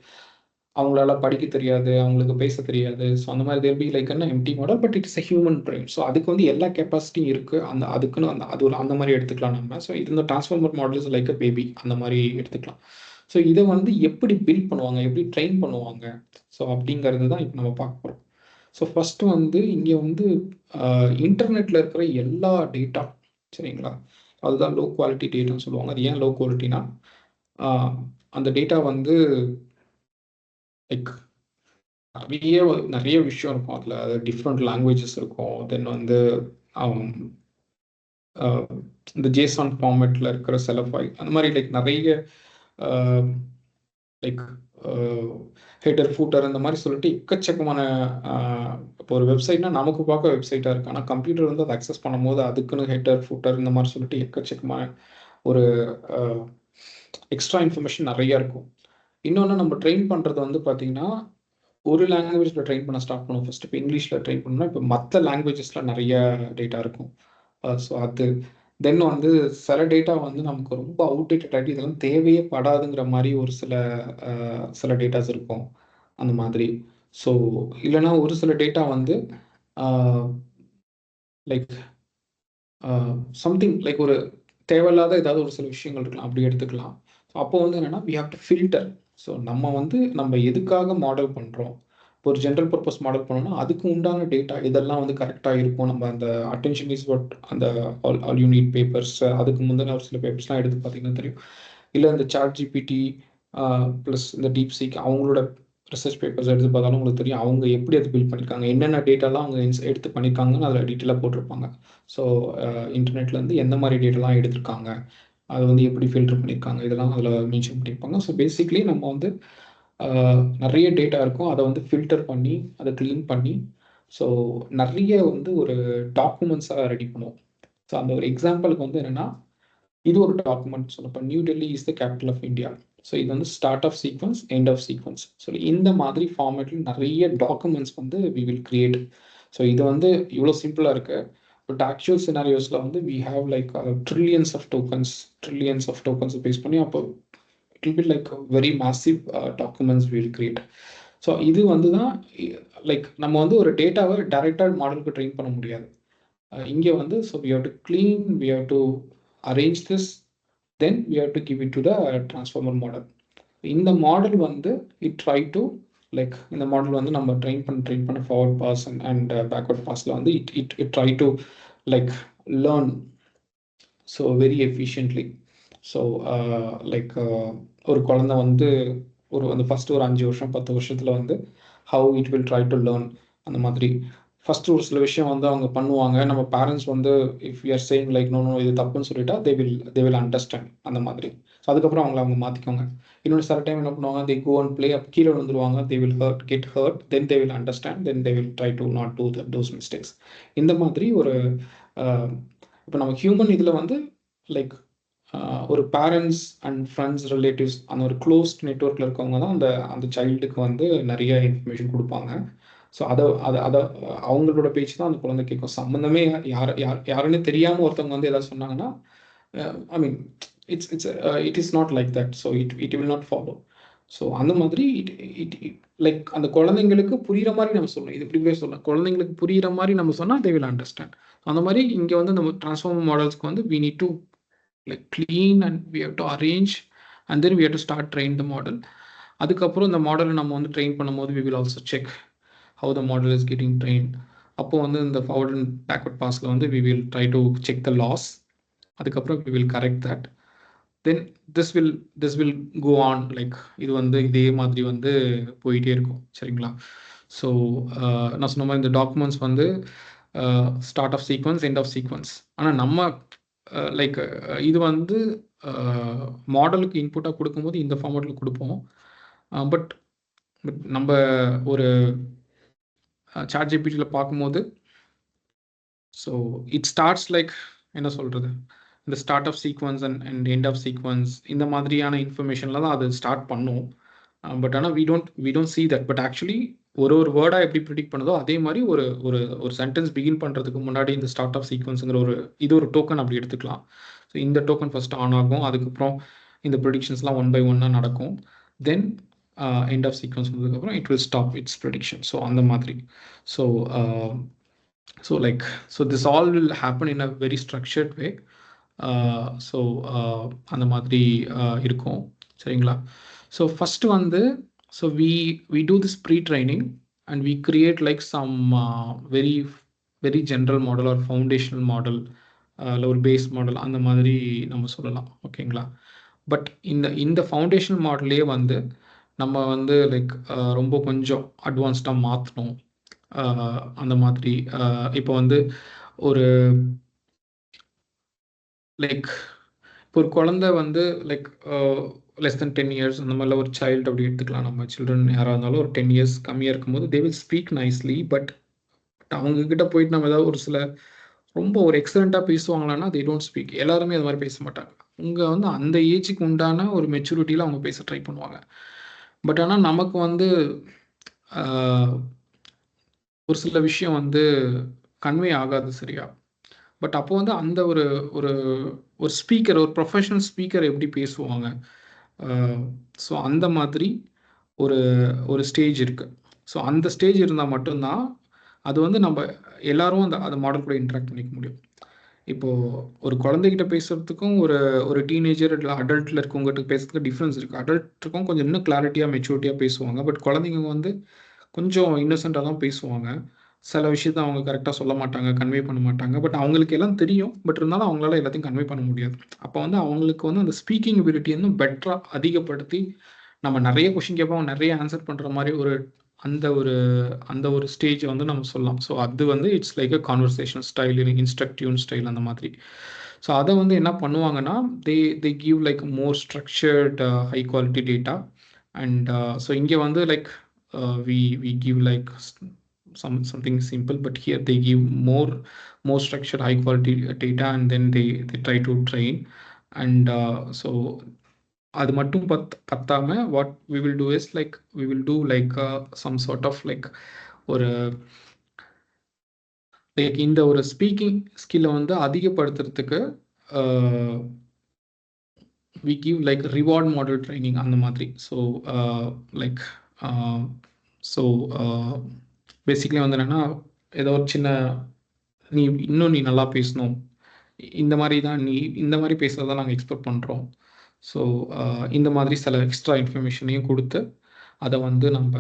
அவங்களால படிக்க தெரியாது, அவங்களுக்கு பேச தெரியாது. ஸோ அந்த மாதிரி தேர் பி லைக் என்ன empty model, but it's a human brain. So அதுக்கு வந்து எல்லா கெப்பாசிட்டியும் இருக்குது. அதுக்குன்னு அது ஒரு அந்த மாதிரி எடுத்துக்கலாம் நம்ம. ஸோ இது இந்த transformer models like a baby அந்த மாதிரி எடுத்துக்கலாம். ஸோ இதை வந்து எப்படி பில்ட் பண்ணுவாங்க, எப்படி ட்ரெயின் பண்ணுவாங்க, ஸோ அப்படிங்கிறது தான் இப்போ நம்ம பார்க்க போகிறோம். ஸோ ஃபஸ்ட்டு வந்து இங்கே வந்து இன்டர்நெட்டில் இருக்கிற எல்லா டேட்டா, சரிங்களா, அதுதான் லோ குவாலிட்டி டேட்டான்னு சொல்லுவாங்க. அது ஏன் லோ குவாலிட்டினா, அந்த டேட்டா வந்து லைக் நிறைய விஷயம் இருக்கும் அதில். அது டிஃப்ரெண்ட் லாங்குவேஜஸ் இருக்கும். தென் வந்து இந்த ஜேசான் ஃபார்மேட்டில் இருக்கிற சில ஃபைல் அந்த மாதிரி லைக் நிறைய லைக் ஹெடர் ஃபூட்டர் இந்த மாதிரி சொல்லிட்டு எக்கச்சக்கமான இப்போ ஒரு வெப்சைட்னா நமக்கு பார்க்க வெப்சைட்டாக இருக்குது, ஆனால் கம்ப்யூட்டர் வந்து அதை அக்சஸ் பண்ணும்போது அதுக்குன்னு ஹெடர் ஃபூட்டர் இந்த மாதிரி சொல்லிட்டு எக்கச்சக்கமான ஒரு எக்ஸ்ட்ரா இன்ஃபர்மேஷன் நிறையா இருக்கும். இன்னொன்று நம்ம ட்ரெயின் பண்ணுறது வந்து பார்த்திங்கன்னா ஒரு லாங்குவேஜில் ட்ரெயின் பண்ண ஸ்டார்ட் பண்ணுவோம் ஃபஸ்ட்டு. இப்போ இங்கிலீஷில் ட்ரெயின் பண்ணோம்னா இப்போ மற்ற லாங்குவேஜஸில் நிறைய டேட்டா இருக்கும். ஸோ அது தென் வந்து சில டேட்டா வந்து நமக்கு ரொம்ப அவுடேட்டட் ஆகிட்டு இதெல்லாம் தேவையே படாதுங்கிற மாதிரி ஒரு சில டேட்டாஸ் இருக்கும் அந்த மாதிரி. ஸோ இல்லைனா ஒரு சில டேட்டா வந்து லைக் சம்திங் லைக் ஒரு தேவையில்லாத ஏதாவது ஒரு சில விஷயங்கள் இருக்கலாம், அப்படி எடுத்துக்கலாம். ஸோ அப்போ வந்து என்னென்னா we have to filter. So நம்ம எதுக்காக மாடல் பண்ணுறோம், ஒரு ஜென்ரல் பர்பஸ் மாடல் பண்ணோம்னா அதுக்கு உண்டான டேட்டா இதெல்லாம் வந்து கரெக்டாக இருக்கும். நம்ம அந்த அட்டென்ஷன் இஸ் வாட் அந்த ஆல் யூ நீட் பேப்பர்ஸ், அதுக்கு முந்தின ஒரு சில பேப்பர்ஸ்லாம் எடுத்து பார்த்தீங்கன்னா தெரியும். இல்லை இந்த சாட் ஜிபிடி ப்ளஸ் இந்த டீப் சீக் அவங்களோட ரிசர்ச் பேப்பர்ஸ் எடுத்து பார்த்தாலும் உங்களுக்கு தெரியும் அவங்க எப்படி அது பில்ட் பண்ணியிருக்காங்க, என்னென்ன டேட்டாலாம் அவங்க எடுத்து பண்ணியிருக்காங்கன்னு அதில் டீட்டெயிலாக போட்டிருப்பாங்க. ஸோ இன்டர்நெட்லேருந்து எந்த மாதிரி டேட்டாலாம் எடுத்திருக்காங்க, அது வந்து எப்படி ஃபில்டர் பண்ணியிருக்காங்க இதெல்லாம் அதில் மென்ஷன் பண்ணியிருப்பாங்க. ஸோ பேசிக்லி நம்ம வந்து நிறைய டேட்டா இருக்கும், அதை வந்து ஃபில்டர் பண்ணி அதை க்ளீன் பண்ணி ஸோ நிறைய வந்து ஒரு டாக்குமெண்ட்ஸாக ரெடி பண்ணுவோம். ஸோ அந்த ஒரு எக்ஸாம்பிளுக்கு வந்து என்னென்னா, இது ஒரு டாக்குமெண்ட் சொல்லப்போ New Delhi is the capital of India. So இது வந்து start of sequence, end of sequence. So இந்த மாதிரி ஃபார்மேட்டில் நிறைய டாக்குமெண்ட்ஸ் வந்து வி வில் கிரியேட். ஸோ இது வந்து இவ்வளோ சிம்பிளாக இருக்கு. பட் ஆக்சுவல் சினாரியோஸில் வந்து we have like trillions of tokens base பண்ணி அப்போ it will be like very massive documents we will create. So இது வந்து தான் லைக் நம்ம வந்து ஒரு டேட்டாவை டைரெக்டாக மாடலுக்கு ட்ரெயின் பண்ண முடியாது. இங்கே வந்து so we have to clean, we have to arrange this, then we have to give it to the transformer model. இந்த மாடல் வந்து இட் ட்ரை டு லைக் இந்த மாடல் வந்து நம்ம ட்ரெயின் பண்ண ஃபார்வர்ட் பாஸ் அண்ட் பேக்வர்ட் பாஸில் வந்து it try to like learn so very efficiently. So like ஒரு குழந்தை வந்து வந்து ஃபஸ்ட்டு ஒரு 5 வருஷம் 10 வருஷத்தில் வந்து how it will try to learn. அந்த மாதிரி ஃபஸ்ட்டு ஒரு சில விஷயம் வந்து அவங்க பண்ணுவாங்க. நம்ம பேரண்ட்ஸ் வந்து if you are saying like no இது தப்புன்னு சொல்லிட்டா தே வில் அண்டர்ஸ்டாண்ட் அந்த மாதிரி. ஸோ அதுக்கப்புறம் அவங்க மாற்றிக்கோங்க. இன்னொரு சில டைம் என்ன பண்ணுவாங்க, தே கோ அண்ட் ப்ளே அப் கீழே விழுந்துருவாங்க, they will get hurt, then they will understand, then they will try to not do those mistakes. இந்த மாதிரி ஒரு இப்போ நம்ம ஹியூமன் இதில் வந்து லைக் ஒரு பேரண்ட்ஸ் அண்ட் ஃப்ரெண்ட்ஸ் ரிலேட்டிவ்ஸ் அந்த ஒரு க்ளோஸ்ட் நெட்ஒர்க்கில் இருக்கவங்க தான் அந்த சைல்டுக்கு வந்து நிறைய இன்ஃபர்மேஷன் கொடுப்பாங்க. ஸோ அதை அவங்களோட பேச்சு தான் அந்த குழந்தை கேட்கும். சம்மந்தமே யாருன்னு தெரியாமல் ஒருத்தவங்க வந்து எதாவது சொன்னாங்கன்னா I mean it is not like that. So it will not follow. So அந்த மாதிரி லைக் அந்த குழந்தைங்களுக்கு புரிகிற மாதிரி நம்ம சொல்லணும். இது இப்படி போய் சொல்லலாம், குழந்தைங்களுக்கு புரிகிற மாதிரி நம்ம சொன்னால் தே வில் அண்டர்ஸ்டாண்ட். அந்த மாதிரி இங்கே வந்து நம்ம ட்ரான்ஸ்ஃபார்மர் மாடல்ஸ்க்கு வந்து we need to like clean and we have to arrange and then we have to start train the model. அதுக்கப்புறம் இந்த மாடலை நம்ம வந்து ட்ரெயின் பண்ணும்போது we will also check how the model is getting trained. அப்போ வந்து இந்த forward and backward passல வந்து we will try to check the loss. அதுக்கப்புறம் we will correct that. Then this will go on like இது வந்து இதே மாதிரி வந்து போயிட்டே இருக்கும். சரிங்களா? ஸோ நான் சொன்ன மாதிரி இந்த டாக்குமெண்ட்ஸ் வந்து start of sequence, end of sequence. ஆனால் நம்ம லைக் இது வந்து மாடலுக்கு இன்புட்டாக கொடுக்கும்போது இந்த ஃபார்மேட்டில் கொடுப்போம். பட் நம்ம ஒரு சாட்ஜிபிடியில் பார்க்கும்போது ஸோ இட் ஸ்டார்ட்ஸ் லைக் என்ன சொல்கிறது, இந்த start of sequence and end of sequence இந்த மாதிரியான இன்ஃபர்மேஷனில் தான் அது ஸ்டார்ட் பண்ணும். பட் ஆனால் we don't see that. But actually ஒரு வேர்டாக எப்படி ப்ரிடிக்ட் பண்ணுதோ அதே மாதிரி ஒரு சென்டென்ஸ் பிகின் பண்ணுறதுக்கு முன்னாடி இந்த ஸ்டார்ட் ஆஃப் சீக்வன்ஸுங்கிற இது ஒரு டோக்கன் அப்படி எடுத்துக்கலாம். ஸோ இந்த டோக்கன் ஃபஸ்ட் ஆன் ஆகும், அதுக்கப்புறம் இந்த ப்ரெடிக்ஷன்ஸ்லாம் 1 by 1 நடக்கும். தென் எண்ட் ஆஃப் சீக்வன்ஸ் வந்ததுக்கப்புறம் it will stop it's prediction. So அந்த மாதிரி so this all will happen in a very structured way. So அந்த மாதிரி இருக்கும். சரிங்களா? ஸோ ஃபஸ்ட்டு வந்து so we do this pre-training and we create like some very general model or foundational model, இல்லை ஒரு base model அந்த மாதிரி நம்ம சொல்லலாம். ஓகேங்களா? பட் இந்த ஃபவுண்டேஷனல் மாடல்லே வந்து நம்ம வந்து லைக் ரொம்ப கொஞ்சம் அட்வான்ஸ்டாக மாற்றணும். அந்த மாதிரி இப்போ வந்து ஒரு லைக் இப்போ ஒரு குழந்தை வந்து லைக் less than 10 years அந்த மாதிரிலாம் ஒரு சைல்டு அப்படி எடுத்துக்கலாம். நம்ம சில்ட்ரன் யாராக இருந்தாலும் ஒரு 10 years கம்மியாக இருக்கும்போது they will speak nicely. But அவங்கக்கிட்ட போயிட்டு நம்ம ஏதாவது ஒரு சில ரொம்ப ஒரு எக்ஸலண்ட்டாக பேசுவாங்களான்னா they don't speak. எல்லாருமே அது மாதிரி பேச மாட்டாங்க. அவங்க வந்து அந்த ஏஜுக்கு உண்டான ஒரு மெச்சூரிட்டியில் அவங்க பேச ட்ரை பண்ணுவாங்க. பட் ஆனால் நமக்கு வந்து ஒரு சில விஷயம் வந்து கன்வே ஆகாது சரியா. பட் அப்போ வந்து அந்த ஒரு ஸ்பீக்கர், ஒரு ப்ரொஃபஷனல் ஸ்பீக்கர் எப்படி பேசுவாங்க, ஸோ அந்த மாதிரி ஒரு ஸ்டேஜ் இருக்குது. ஸோ அந்த ஸ்டேஜ் இருந்தால் மட்டும்தான் அது வந்து நம்ம எல்லாரும் அந்த மாடல் கூட இன்ட்ராக்ட் பண்ணிக்க முடியும். இப்போது ஒரு குழந்தைகிட்ட பேசுகிறதுக்கும் ஒரு டீனேஜர் இல்லை அடல்ட்டில் இருக்கவங்ககிட்ட பேசுறதுக்கு டிஃப்ரென்ஸ் இருக்குது. அடல்ட்டுக்கும் கொஞ்சம் இன்னும் கிளாரிட்டியாக மெச்சூரிட்டியாக பேசுவாங்க. பட் குழந்தைங்க வந்து கொஞ்சம் இன்னசென்ட்டாக தான் பேசுவாங்க. சில விஷயத்த அவங்க கரெக்டாக சொல்ல மாட்டாங்க, கன்வே பண்ண மாட்டாங்க. பட் அவங்களுக்கு எல்லாம் தெரியும். பட் இருந்தாலும் அவங்களால எல்லாத்தையும் கன்வே பண்ண முடியாது. அப்போ வந்து அவங்களுக்கு வந்து அந்த ஸ்பீக்கிங் எபிலிட்டி வந்து பெட்டராக அதிகப்படுத்தி நம்ம நிறைய கொஷின் கேட்போம், நிறைய ஆன்சர் பண்ணுற மாதிரி அந்த ஒரு ஸ்டேஜை வந்து நம்ம சொல்லலாம். ஸோ அது வந்து it's like a conversation style, instructive style அந்த மாதிரி. ஸோ அதை வந்து என்ன பண்ணுவாங்கன்னா they give like more structured high quality data. And so இங்கே வந்து like we give like something simple, but here they give more structured high quality data, and then they try to train. And so அது மட்டும் பத்தாம what we will do is like we will do like some sort of like ஒரு like இந்த ஒரு speaking ஸ்கில்லை வந்து அதிகப்படுத்துறதுக்கு we give like reward model training அந்த மாதிரி. ஸோ லைக் ஸோ பேசிக்கலி வந்து என்னென்னா ஏதோ ஒரு சின்ன நீ நல்லா பேசணும், இந்த மாதிரி தான் நீ இந்த மாதிரி பேசுகிறத நாங்கள் எக்ஸ்பெக்ட் பண்ணுறோம். ஸோ இந்த மாதிரி சில எக்ஸ்ட்ரா இன்ஃபர்மேஷனையும் கொடுத்து அதை வந்து நம்ம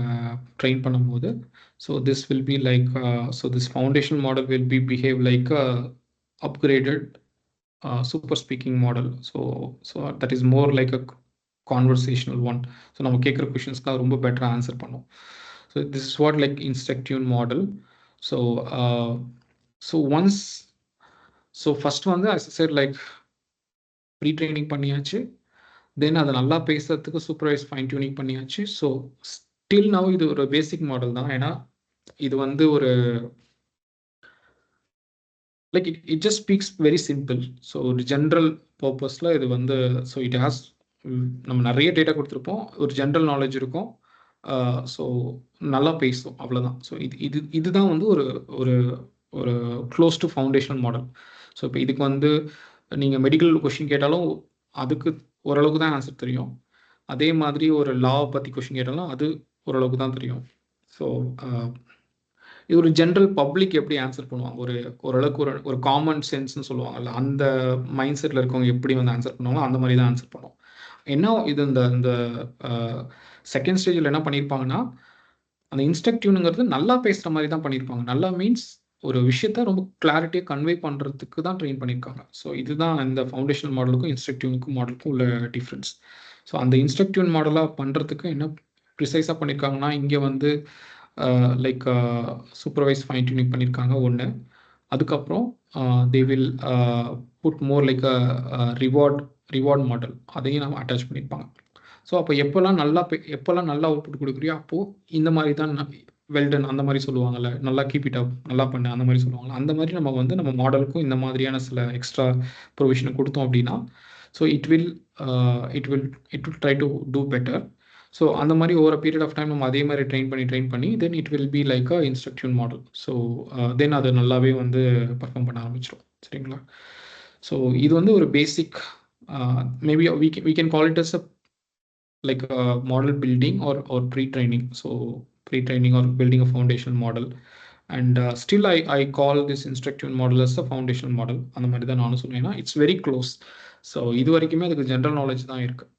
ட்ரெயின் பண்ணும்போது so this will be like so this foundation model will be behave like upgraded super speaking model. So that is more like a conversational one. So நம்ம கேட்குற கொஷின்ஸ்க்கு ரொம்ப பெட்டராக ஆன்சர் பண்ணும். So this is what like instructive model. So once first வந்து as I said like pre training பண்ணியாச்சு, தென் அதை நல்லா பேசுறதுக்கு சூப்பர்வைஸ் ஃபைன் டியூனிங் பண்ணியாச்சு. ஸோ ஸ்டில் நவ் இது ஒரு பேசிக் மாடல் தான். ஏன்னா இது வந்து ஒரு like it just speaks very simple. So ஒரு ஜென்ரல் பர்பஸில் இது வந்து ஸோ இட் ஹாஸ் நம்ம நிறைய டேட்டா கொடுத்துருப்போம், ஒரு ஜென்ரல் நாலேஜ் இருக்கும், ஸோ நல்லா பேசும், அவ்வளோதான். ஸோ இதுதான் வந்து ஒரு ஒரு ஒரு close to foundational model. So இப்போ இதுக்கு வந்து நீங்கள் மெடிக்கல் கொஷின் கேட்டாலும் அதுக்கு ஓரளவுக்கு தான் ஆன்சர் தெரியும். அதே மாதிரி ஒரு லாவை பற்றி கொஷின் கேட்டாலும் அது ஓரளவுக்கு தான் தெரியும். ஸோ இது ஒரு ஜென்ரல் பப்ளிக் எப்படி ஆன்சர் பண்ணுவாங்க, ஓரளவுக்கு ஒரு காமன் சென்ஸ்னு சொல்லுவாங்கல்ல, அந்த மைண்ட் செட்டில் இருக்கவங்க எப்படி வந்து ஆன்சர் பண்ணுவாங்க அந்த மாதிரி தான் ஆன்சர் பண்ணுவோம். என்ன இது இந்த செகண்ட் ஸ்டேஜில் என்ன பண்ணியிருப்பாங்கன்னா அந்த இன்ஸ்ட்ரக்டிவ்னுங்கிறது நல்லா பேசுகிற மாதிரி தான் பண்ணியிருப்பாங்க. நல்லா மீன்ஸ் ஒரு விஷயத்த ரொம்ப கிளாரிட்டியாக கன்வே பண்ணுறதுக்கு தான் ட்ரெயின் பண்ணியிருக்காங்க. ஸோ இதுதான் இந்த ஃபவுண்டேஷனல் மாடலுக்கும் இன்ஸ்ட்ரக்டிவ்னுக்கும் மாடலுக்கும் உள்ள டிஃப்ரென்ஸ். ஸோ அந்த இன்ஸ்ட்ரக்டிவ் மாடலாக பண்ணுறதுக்கு என்ன ப்ரிசைஸாக பண்ணியிருக்காங்கன்னா இங்கே வந்து லைக் சூப்பர்வைஸ் ஃபைன் டியூனிங் பண்ணியிருக்காங்க ஒன்று. அதுக்கப்புறம் they will put more like reward model, அதையும் நம்ம அட்டாச் பண்ணியிருப்பாங்க. ஸோ அப்போ எப்போல்லாம் நல்லா அவுட்புட் கொடுக்குறியோ அப்போது இந்த மாதிரி தான் வெல்டன் அந்த மாதிரி சொல்லுவாங்கள்ல, நல்லா கீப் இட் அப், நல்லா பண்ணு அந்த மாதிரி சொல்லுவாங்கள்ல, அந்த மாதிரி நம்ம வந்து நம்ம மாடலுக்கும் இந்த மாதிரியான சில எக்ஸ்ட்ரா ப்ரொவிஷனை கொடுத்தோம் அப்படின்னா so it will try to do better. So அந்த மாதிரி ஓவர் பீரியட் ஆஃப் டைம் நம்ம அதே மாதிரி ட்ரெயின் பண்ணி then it will be like a instructive model. So then அது நல்லாவே வந்து பர்ஃபார்ம் பண்ண ஆரம்பிச்சிடும். சரிங்களா? ஸோ இது வந்து ஒரு பேசிக் maybe we can call it as a like a model building or pre-training. So pre-training or building a foundation model. And still I call this instructive model as a foundational model. அந்த மாதிரி தான் நானும் சொல்லுவேன்னா it's very close. So இது வரைக்குமே அதுக்கு general knowledge தான் இருக்குது.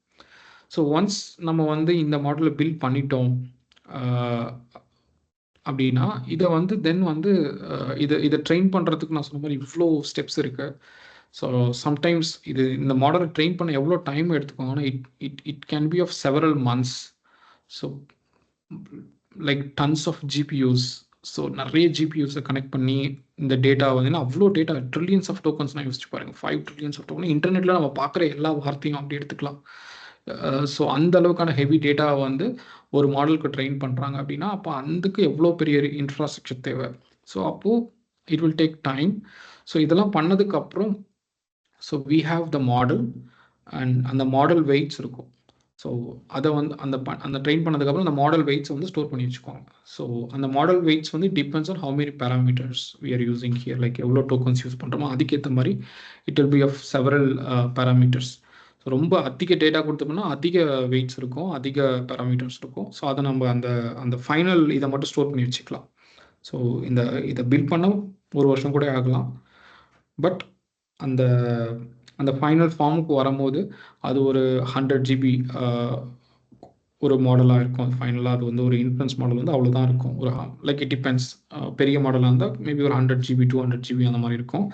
ஸோ ஒன்ஸ் நம்ம வந்து இந்த மாடலை பில்ட் பண்ணிட்டோம் அப்படின்னா இதை வந்து தென் வந்து இதை ட்ரெயின் பண்ணுறதுக்கு நான் சொன்ன மாதிரி இவ்வளோ ஸ்டெப்ஸ் இருக்குது. ஸோ சம்டைம்ஸ் இந்த மாடலை ட்ரெயின் பண்ண எவ்வளோ டைம் எடுத்துக்கோங்கன்னா it can be of several months. So like tons of GPUs. So நிறைய ஜிபியூஸை கனெக்ட் பண்ணி இந்த டேட்டா வந்து அவ்வளோ டேட்டா ட்ரில்லியன்ஸ் ஆஃப் டோக்கன்ஸ் நான் யோசிச்சு பாருங்கள். 5 trillions ஆஃப் டோக்கன் இன்டர்நெட்டில் நம்ம பார்க்குற எல்லா வார்த்தையும் அப்படி எடுத்துக்கலாம். ஸோ அந்த அளவுக்கான ஹெவி டேட்டாவை வந்து ஒரு மாடலுக்கு ட்ரெயின் பண்ணுறாங்க அப்படின்னா அப்போ அதுக்கு எவ்வளோ பெரிய இன்ஃப்ராஸ்ட்ரக்சர் தேவை. ஸோ அப்போது it will take time. So இதெல்லாம் பண்ணதுக்கப்புறம் so we have the model and அந்த மாடல் வெயிட்ஸ் இருக்கும். ஸோ அதை வந்து அந்த ட்ரெயின் பண்ணதுக்கப்புறம் அந்த மாடல் வெயிட்ஸ் வந்து ஸ்டோர் பண்ணி வச்சுக்குவாங்க. ஸோ அந்த மாடல் வெயிட்ஸ் வந்து depends on how many parameters we are using here, like எவ்வளோ டோக்கன்ஸ் யூஸ் பண்ணுறோமோ அதுக்கேற்ற மாதிரி it will be of several parameters. So ரொம்ப அதிக டேட்டா கொடுத்தோம்னா அதிக வெயிட்ஸ் இருக்கும், அதிக பேராமீட்டர்ஸ் இருக்கும். ஸோ அதை நம்ம அந்த ஃபைனல் இதை மட்டும் ஸ்டோர் பண்ணி வச்சுக்கலாம். ஸோ இதை பில்ட் பண்ண 1 வருஷம் கூட ஆகலாம். பட் அந்த ஃபைனல் ஃபார்முக்கு வரும்போது அது ஒரு 100 GB ஒரு மாடலாக இருக்கும். ஃபைனலாக அது வந்து ஒரு இன்ஃப்ளூயன்ஸ் மாடல் வந்து அவ்வளோதான் இருக்கும். ஒரு லைக் இட் டிபெண்ட்ஸ். பெரிய மாடலாக இருந்தால் மேபி ஒரு 100 GB 200 GB அந்த மாதிரி இருக்கும்.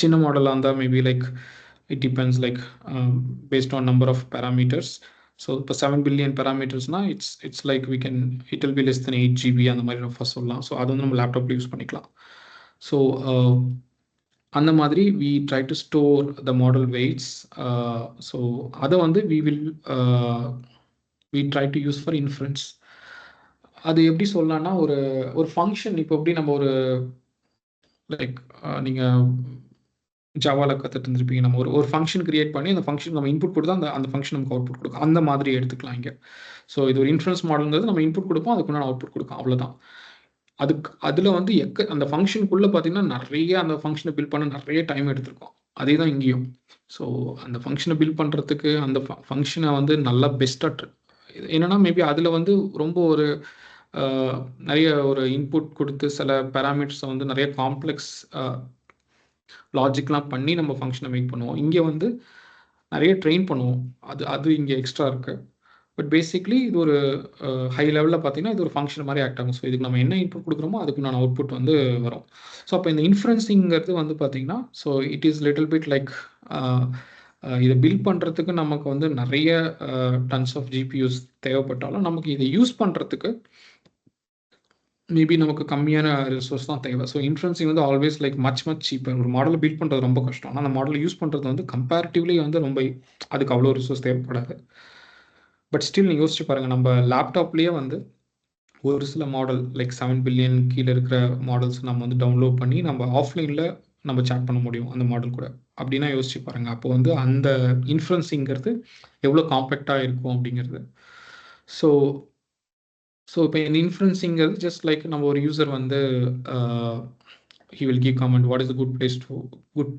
சின்ன மாடலாக இருந்தால் maybe like it depends like based on number of parameters. So இப்போ 7 billion parametersனா it's like it will be less than 8 GB அந்த மாதிரி ரஃபாக சொல்லலாம். ஸோ அது வந்து நம்ம லேப்டாப்பில் யூஸ் பண்ணிக்கலாம். ஸோ அந்த மாதிரி we try to store the model weights. So அதை வந்து we try to use for inference. அது எப்படி சொல்லலாம்னா ஒரு ஃபங்க்ஷன் இப்போ எப்படி நம்ம ஒரு லைக் நீங்கள் ஜாவாவில் கற்றுட்டு இருந்திருப்பீங்க. நம்ம ஒரு ஃபங்க்ஷன் கிரியேட் பண்ணி அந்த ஃபங்க்ஷன் நம்ம இன்புட் கொடுத்தா அந்த ஃபங்க்ஷன் நமக்கு அவுட்புட் கொடுக்கும். அந்த மாதிரி எடுத்துக்கலாம் இங்கே. ஸோ இது ஒரு இன்ஃபரன்ஸ் மாடல்ங்கிறது நம்ம இன்புட் கொடுப்போம், அதுக்குண்டான அவுட்புட் கொடுக்கும், அவ்வளோதான். அதில் வந்து அந்த ஃபங்க்ஷனுக்குள்ளே பார்த்தீங்கன்னா நிறைய அந்த ஃபங்க்ஷனை பில்ட் பண்ண நிறைய டைம் எடுத்திருக்கோம். அதே தான் இங்கேயும். ஸோ அந்த ஃபங்க்ஷனை பில்ட் பண்ணுறதுக்கு அந்த ஃபங்க்ஷனை வந்து நல்லா பெஸ்ட்டாக என்னென்னா மேபி அதில் வந்து ரொம்ப ஒரு நிறைய ஒரு இன்புட் கொடுத்து சில பேராமீட்டர்ஸை வந்து நிறைய காம்ப்ளெக்ஸ் லாஜிக்லாம் பண்ணி நம்ம ஃபங்க்ஷனை மேக் பண்ணுவோம். இங்கே வந்து நிறைய ட்ரெயின் பண்ணுவோம். அது இங்கே எக்ஸ்ட்ரா இருக்குது. பட் பேசிக்லி இது ஒரு ஹை லெவலில் பார்த்தீங்கன்னா இது ஒரு ஃபங்க்ஷன் மாதிரி ஆக்ட் ஆகும். ஸோ இதுக்கு நம்ம என்ன இன்புட் கொடுக்குறோமோ அதுக்கு நான் அவுட்புட் வந்து வரும். ஸோ அப்போ இந்த இன்ஃபரன்சிங்கிறது வந்து பார்த்தீங்கன்னா so it is little bit like இதை பில்ட் பண்ணுறதுக்கு நமக்கு வந்து நிறைய டன்ஸ் ஆஃப் ஜிபியூஸ் தேவைப்பட்டாலும் நமக்கு இதை யூஸ் பண்ணுறதுக்கு மேபி நமக்கு கம்மியான ரிசோர்ஸ் தான் தேவை. ஸோ இன்ஃபரன்சிங் வந்து ஆல்வேஸ் லைக் மச் சீப்பர். ஒரு மாடலை பில்ட் பண்ணுறது ரொம்ப கஷ்டம். ஆனால் அந்த மாடலை யூஸ் பண்ணுறது வந்து கம்பேரிட்டிவ்லி வந்து ரொம்ப அதுக்கு அவ்வளோ ரிசோர்ஸ் தேவைப்படாது. பட் ஸ்டில் நீங்கள் யோசிச்சு பாருங்கள், நம்ம லேப்டாப்லேயே வந்து ஒரு சில மாடல் லைக் 7 பில்லியன் கீழே இருக்கிற மாடல்ஸ் நம்ம வந்து டவுன்லோட் பண்ணி நம்ம ஆஃப்லைனில் நம்ம சேட் பண்ண முடியும் அந்த மாடல் கூட. அப்படின்னா யோசிச்சு பாருங்கள், அப்போ வந்து அந்த இன்ஃபரன்ஸிங்கிறது எவ்வளோ காம்பேக்டாக இருக்கும் அப்படிங்கிறது. ஸோ இப்போ இந்த இன்ஃபரன்ஸிங்கிறது ஜஸ்ட் லைக் நம்ம ஒரு யூசர் வந்து he will give comment what is a good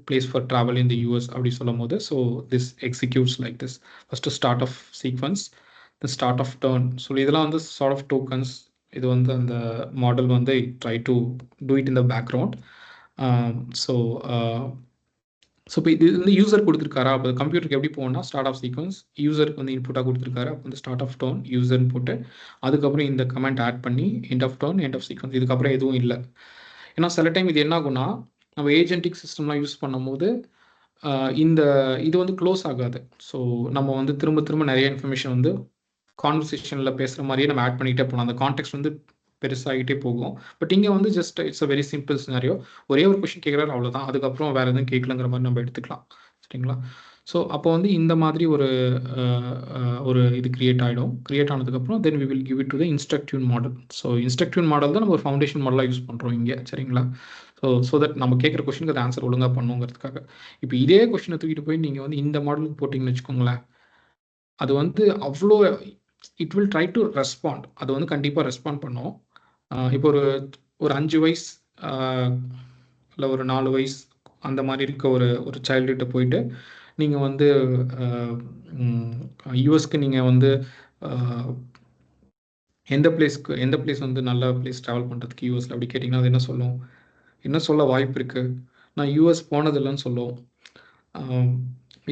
place for travel in the US அப்படி சொல்லும் போது so this executes like this. First start of sequence, the start of turn. So இதெல்லாம் வந்து sort of tokens. இது வந்து அந்த model வந்து try to do it in the background. So இப்போ இது வந்து யூசர் கொடுத்துருக்காரா, அப்போ கம்ப்யூட்டருக்கு எப்படி போகணும்னா ஸ்டார்ட் ஆஃப் சீக்வன்ஸ், யூசருக்கு வந்து இன்புட்டாக கொடுத்துருக்காரு, அப்போ வந்து ஸ்டார்ட் ஆஃப் டோன் யூசர்னு போட்டு அதுக்கப்புறம் இந்த கமெண்ட் ஆட் பண்ணி end of turn end of sequence. இதுக்கப்புறம் எதுவும் இல்லை. ஏன்னா சில டைம் இது என்ன ஆகும்னா நம்ம ஏஜென்டிக் சிஸ்டம்லாம் யூஸ் பண்ணும்போது இது வந்து க்ளோஸ் ஆகாது. ஸோ நம்ம வந்து திரும்ப நிறைய இன்ஃபர்மேஷன் வந்து கான்வர்சேஷனில் பேசுகிற மாதிரியே நம்ம ஆட் பண்ணிகிட்டே போகலாம். அந்த கான்டெக்ட் வந்து பெருசாகிட்டே போகும். பட் இங்கே வந்து just it's a very simple scenario. ஒரே ஒரு கொஷின் கேட்குறாரு, அவ்வளோதான். அதுக்கப்புறம் வேறு எதுவும் கேட்கலங்கிற மாதிரி நம்ம எடுத்துக்கலாம். சரிங்களா? ஸோ அப்போ வந்து இந்த மாதிரி ஒரு இது கிரியேட் ஆகிடும். கிரியேட் ஆனதுக்கப்புறம் then we will give it to the instructive model. So instructive model தான் நம்ம ஒரு ஃபவுண்டேஷன் மாடலாக யூஸ் பண்ணுறோம் இங்கே. சரிங்களா? ஸோ தட் நம்ம கேட்குற கொஷனுக்கு அது ஆன்சர் ஒழுங்காக பண்ணுங்கிறதுக்காக. இப்போ இதே கொஷினை தூக்கிட்டு போய் நீங்கள் வந்து இந்த மாடலுக்கு போட்டிங்கன்னு வச்சுக்கோங்களேன், அது வந்து அவ்வளோ it will try to respond. அது வந்து கண்டிப்பாக ரெஸ்பாண்ட் பண்ணும். இப்போ ஒரு 5 வயசு இல்லை ஒரு 4 வயசு அந்த மாதிரி இருக்க ஒரு சைல்டுகிட்ட போயிட்டு நீங்கள் வந்து யூஎஸ்க்கு நீங்கள் வந்து எந்த பிளேஸ் வந்து நல்ல பிளேஸ் ட்ராவல் பண்ணுறதுக்கு யூஎஸில் அப்படி கேட்டிங்கன்னா அது என்ன சொல்ல வாய்ப்பு இருக்குது? நான் யூஎஸ் போனதில்லைன்னு சொல்லும்.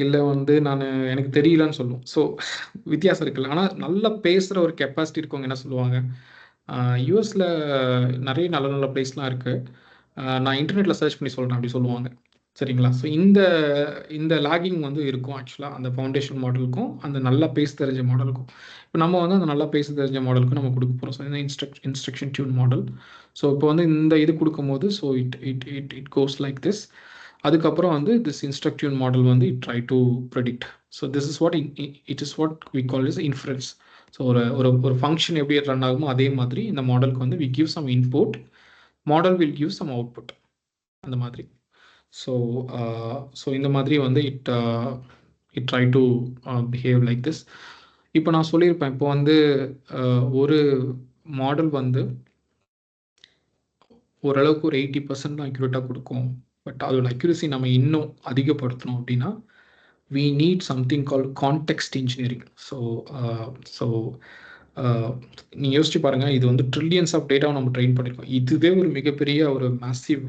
இல்லை வந்து எனக்கு தெரியலன்னு சொல்லும். ஸோ வித்தியாசம் இருக்குல்ல. ஆனால் நல்லா பேசுகிற ஒரு கெப்பாசிட்டி இருக்கவங்க என்ன சொல்லுவாங்க, யூஎஸில் நிறைய நல்ல பிளேஸ்லாம் இருக்குது, நான் இன்டர்நெட்டில் சர்ச் பண்ணி சொல்கிறேன் அப்படி சொல்லுவாங்க. சரிங்களா? ஸோ இந்த லாகிங் வந்து இருக்கும் ஆக்சுவலாக அந்த ஃபவுண்டேஷன் மாடலுக்கும் அந்த நல்லா பேச தெரிஞ்ச மாடலுக்கும். இப்போ நம்ம வந்து அந்த நல்லா பேச தெரிஞ்ச மாடலுக்கும் நம்ம கொடுக்க போகிறோம். ஸோ இந்த இன்ஸ்ட்ரக்ஷன் டியூன் மாடல். ஸோ இப்போ வந்து இந்த இது கொடுக்கும்போது so it goes like this. அதுக்கப்புறம் வந்து திஸ் இன்ஸ்ட்ரக்டிவ் மாடல் வந்து it try to predict. So this is what it is what we call is inference. So ஒரு ஃபங்க்ஷன் எப்படி ரன் ஆகுமோ அதே மாதிரி இந்த மாடலுக்கு வந்து we give some input, model will give some output அந்த மாதிரி. ஸோ இந்த மாதிரி வந்து it try to behave like this. இப்போ நான் சொல்லியிருப்பேன், இப்போ வந்து ஒரு மாடல் வந்து ஓரளவுக்கு ஒரு 80% தான் அக்யூரேட்டாக கொடுக்கும். பட் அதோட அக்யூரசி நம்ம இன்னும் அதிகப்படுத்தணும் அப்படின்னா we need something called context engineering. So நீங்கள் யோசிச்சு பாருங்கள், இது வந்து ட்ரில்லியன்ஸ் ஆஃப் டேட்டாவை நம்ம ட்ரெயின் பண்ணியிருக்கோம். இதுவே ஒரு மிகப்பெரிய ஒரு மேசிவ்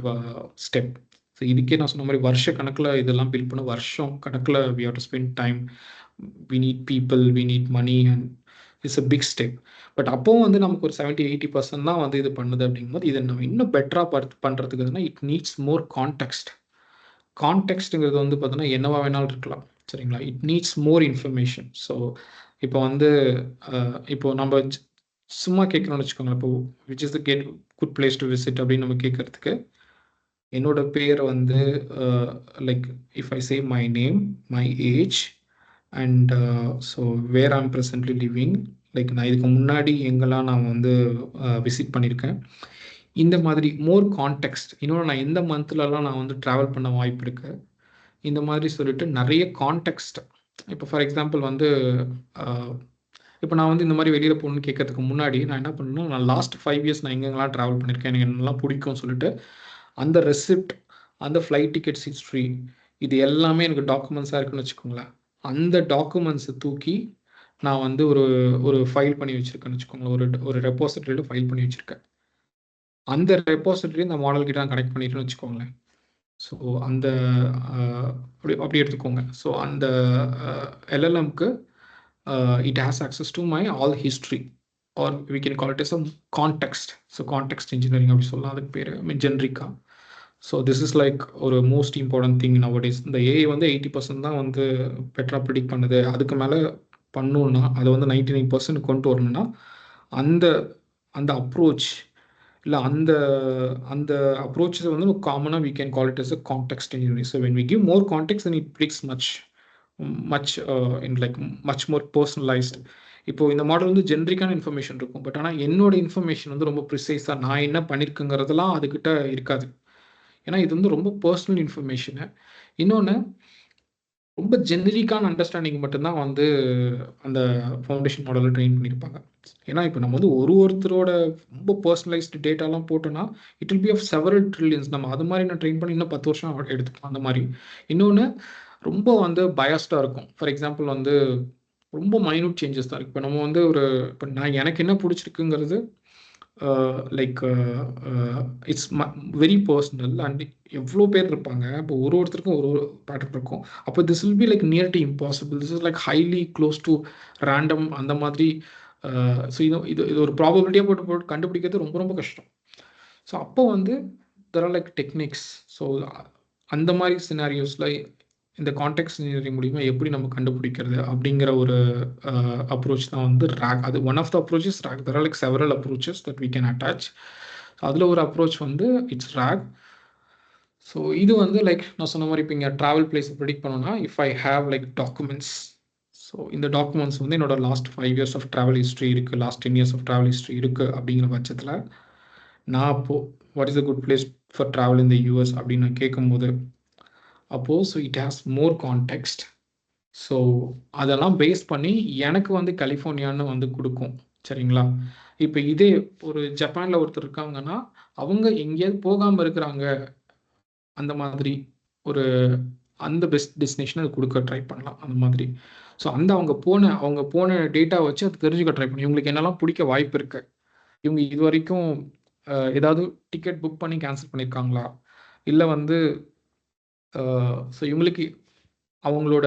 ஸ்டெப். ஸோ இதுக்கே நான் சொன்ன மாதிரி வருஷ கணக்கில் இதெல்லாம் பில்ட் பண்ண வருஷம் கணக்கில் we have to spend time, we need people, we need money and it's a big step. But அப்போவும் வந்து நமக்கு ஒரு 70-80% தான் வந்து இது பண்ணுது. அப்படிங்கும்போது இதை நம்ம இன்னும் பெட்டராக பண்ணுறதுக்கு இட் நீட்ஸ் மோர் கான்டெக்ஸ்ட்டுங்கிறது வந்து பார்த்தோன்னா என்னவா வேணாலும் இருக்கலாம். சரிங்களா? It needs more information. So இப்போ வந்து இப்போ நம்ம சும்மா கேட்கணும்னு வச்சுக்கோங்களேன், இப்போ which is the good place to visit அப்படின்னு நம்ம கேட்கறதுக்கு என்னோட பேர் வந்து like if I say my name, my age and so where I'm presently living, like நான் இதுக்கு முன்னாடி எங்கெல்லாம் நான் வந்து விசிட் பண்ணியிருக்கேன், இந்த மாதிரி மோர் கான்டெக்ஸ்ட். இன்னொன்று நான் எந்த மந்த்லலாம் நான் வந்து ட்ராவல் பண்ண வாய்ப்பு இருக்கு, இந்த மாதிரி சொல்லிட்டு நிறைய கான்டெக்ஸ்ட். இப்போ ஃபார் எக்ஸாம்பிள் வந்து இப்போ நான் வந்து இந்த மாதிரி வெளியில் போகணுன்னு கேட்கறதுக்கு முன்னாடி நான் என்ன பண்ணேன்னா, நான் லாஸ்ட் 5 இயர்ஸ் நான் எங்கெங்கெல்லாம் ட்ராவல் பண்ணியிருக்கேன், எனக்கு என்னெல்லாம் பிடிக்கும்னு சொல்லிட்டு அந்த ரெசிப்ட், அந்த ஃப்ளைட் டிக்கெட்ஸ் ஹிஸ்ட்ரி, இது எல்லாமே எனக்கு டாக்குமெண்ட்ஸாக இருக்குன்னு வச்சுக்கோங்களேன். அந்த டாக்குமெண்ட்ஸை தூக்கி நான் வந்து ஒரு ஒரு ஃபைல் பண்ணி வச்சுருக்கேன்னு வச்சுக்கோங்களேன். ஒரு ரெப்போசிட்டரியில் ஃபைல் பண்ணி வச்சுருக்கேன். அந்த ரெப்போசிட்டரி இந்த மாடல் கிட்ட நான் கனெக்ட் பண்ணிட்டேன்னு வச்சுக்கோங்களேன். ஸோ அந்த அப்படி எடுத்துக்கோங்க. ஸோ அந்த எல்எல்எம்க்கு it has access to my all history, or we can call it as a context. So context engineering அப்படி சொல்லலாம் அதுக்கு பேர், I mean ஜென்ரிக்கா. ஸோ திஸ் இஸ் லைக் ஒரு மோஸ்ட் இம்பார்ட்டன்ட் திங் நவடேஸ். இந்த ஏஐ வந்து 80% தான் வந்து பெட்டராக ப்ரிடிக்ட் பண்ணுது. அதுக்கு மேலே பண்ணணுன்னா அதை வந்து 99% கொண்டு வரணும்னா அந்த அந்த அப்ரோச் இல்லை அந்த அந்த அப்ரோச்சை வந்து காமனாக we can call it as a context engineering. So when we give more context, then it predicts much in like much more personalized. இப்போ இந்த மாடல் வந்து ஜென்ரிக்கான இன்ஃபர்மேஷன் இருக்கும், பட் ஆனால் என்னோட இன்ஃபர்மேஷன் வந்து ரொம்ப ப்ரிசைஸாக நான் என்ன பண்ணியிருக்குங்கிறதெல்லாம் அதுக்கிட்ட இருக்காது. ஏன்னா இது வந்து ரொம்ப பர்சனல் இன்ஃபர்மேஷனு. இன்னொன்று ரொம்ப ஜெனரிக்கான அண்டர்ஸ்டாண்டிங் மட்டும்தான் வந்து அந்த ஃபவுண்டேஷன் மாடலில் ட்ரெயின் பண்ணியிருப்பாங்க. ஏன்னா இப்போ நம்ம வந்து ஒருத்தரோட ரொம்ப பர்சனலைஸ்டு டேட்டாலாம் போட்டோன்னா it will be of several trillions. நம்ம அது மாதிரி நான் ட்ரெயின் பண்ணி இன்னும் 10 வருஷம் எடுத்துக்கலாம் அந்த மாதிரி. இன்னொன்று ரொம்ப வந்து பயாஸ்டாக இருக்கும். ஃபார் எக்ஸாம்பிள் வந்து ரொம்ப மைனூட் சேஞ்சஸ் தான் இருக்குது. இப்போ நம்ம வந்து இப்போ நான் எனக்கு என்ன பிடிச்சிருக்குங்கிறது like it's very personal and எவ்வளோ பேர் இருப்பாங்க. இப்போ ஒருத்தருக்கும் ஒரு பேட்டர்ன் இருக்கும். அப்போ this will be like near to impossible. This is like highly close to random அந்த மாதிரி. ஸோ இது ஒரு ப்ராபபிலிட்டியாக போட்டு கண்டுபிடிக்கிறது ரொம்ப ரொம்ப கஷ்டம். ஸோ அப்போ வந்து there are like techniques. So அந்த மாதிரி சினாரியோஸில் இந்த கான்டெக்ஸ்ட் இன்ஜினியரிங் மூலிமா எப்படி நம்ம கண்டுபிடிக்கிறது அப்படிங்கிற ஒரு அப்ரோச் தான் வந்து RAG. அது one of the approaches RAG. There are like several approaches that we can attach. அதில் ஒரு அப்ரோச் வந்து இட்ஸ் RAG. ஸோ இது வந்து லைக் நான் சொன்ன மாதிரி இப்போ இங்கே ட்ராவல் பிளேஸை ப்ரிடிக்ட் பண்ணோன்னா if I have like documents. So இந்த டாக்குமெண்ட்ஸ் வந்து என்னோட last 5 years of travel history இருக்குது, last 10 years of travel history இருக்குது அப்படிங்கிற பட்சத்தில் நான் அப்போது what is a good place for travel in the US அப்படின்னு நான் கேட்கும்போது அப்போது so it has more context. So அதெல்லாம் பேஸ் பண்ணி எனக்கு வந்து கலிஃபோர்னியான்னு வந்து கொடுக்கும். சரிங்களா? இப்போ இதே ஒரு ஜப்பானில் ஒருத்தர் இருக்காங்கன்னா அவங்க எங்கேயாவது போகாமல் இருக்கிறாங்க, அந்த மாதிரி ஒரு அந்த பெஸ்ட் டெஸ்டினேஷன் அது கொடுக்க ட்ரை பண்ணலாம் அந்த மாதிரி. ஸோ அந்த அவங்க போன டேட்டா வச்சு அது தெரிஞ்சுக்க ட்ரை பண்ணி இவங்களுக்கு என்னெல்லாம் பிடிக்க வாய்ப்பு இருக்கு, இவங்க இது வரைக்கும் ஏதாவது டிக்கெட் புக் பண்ணி கேன்சல் பண்ணியிருக்காங்களா, இல்லை வந்து ஸோ இவங்களுக்கு அவங்களோட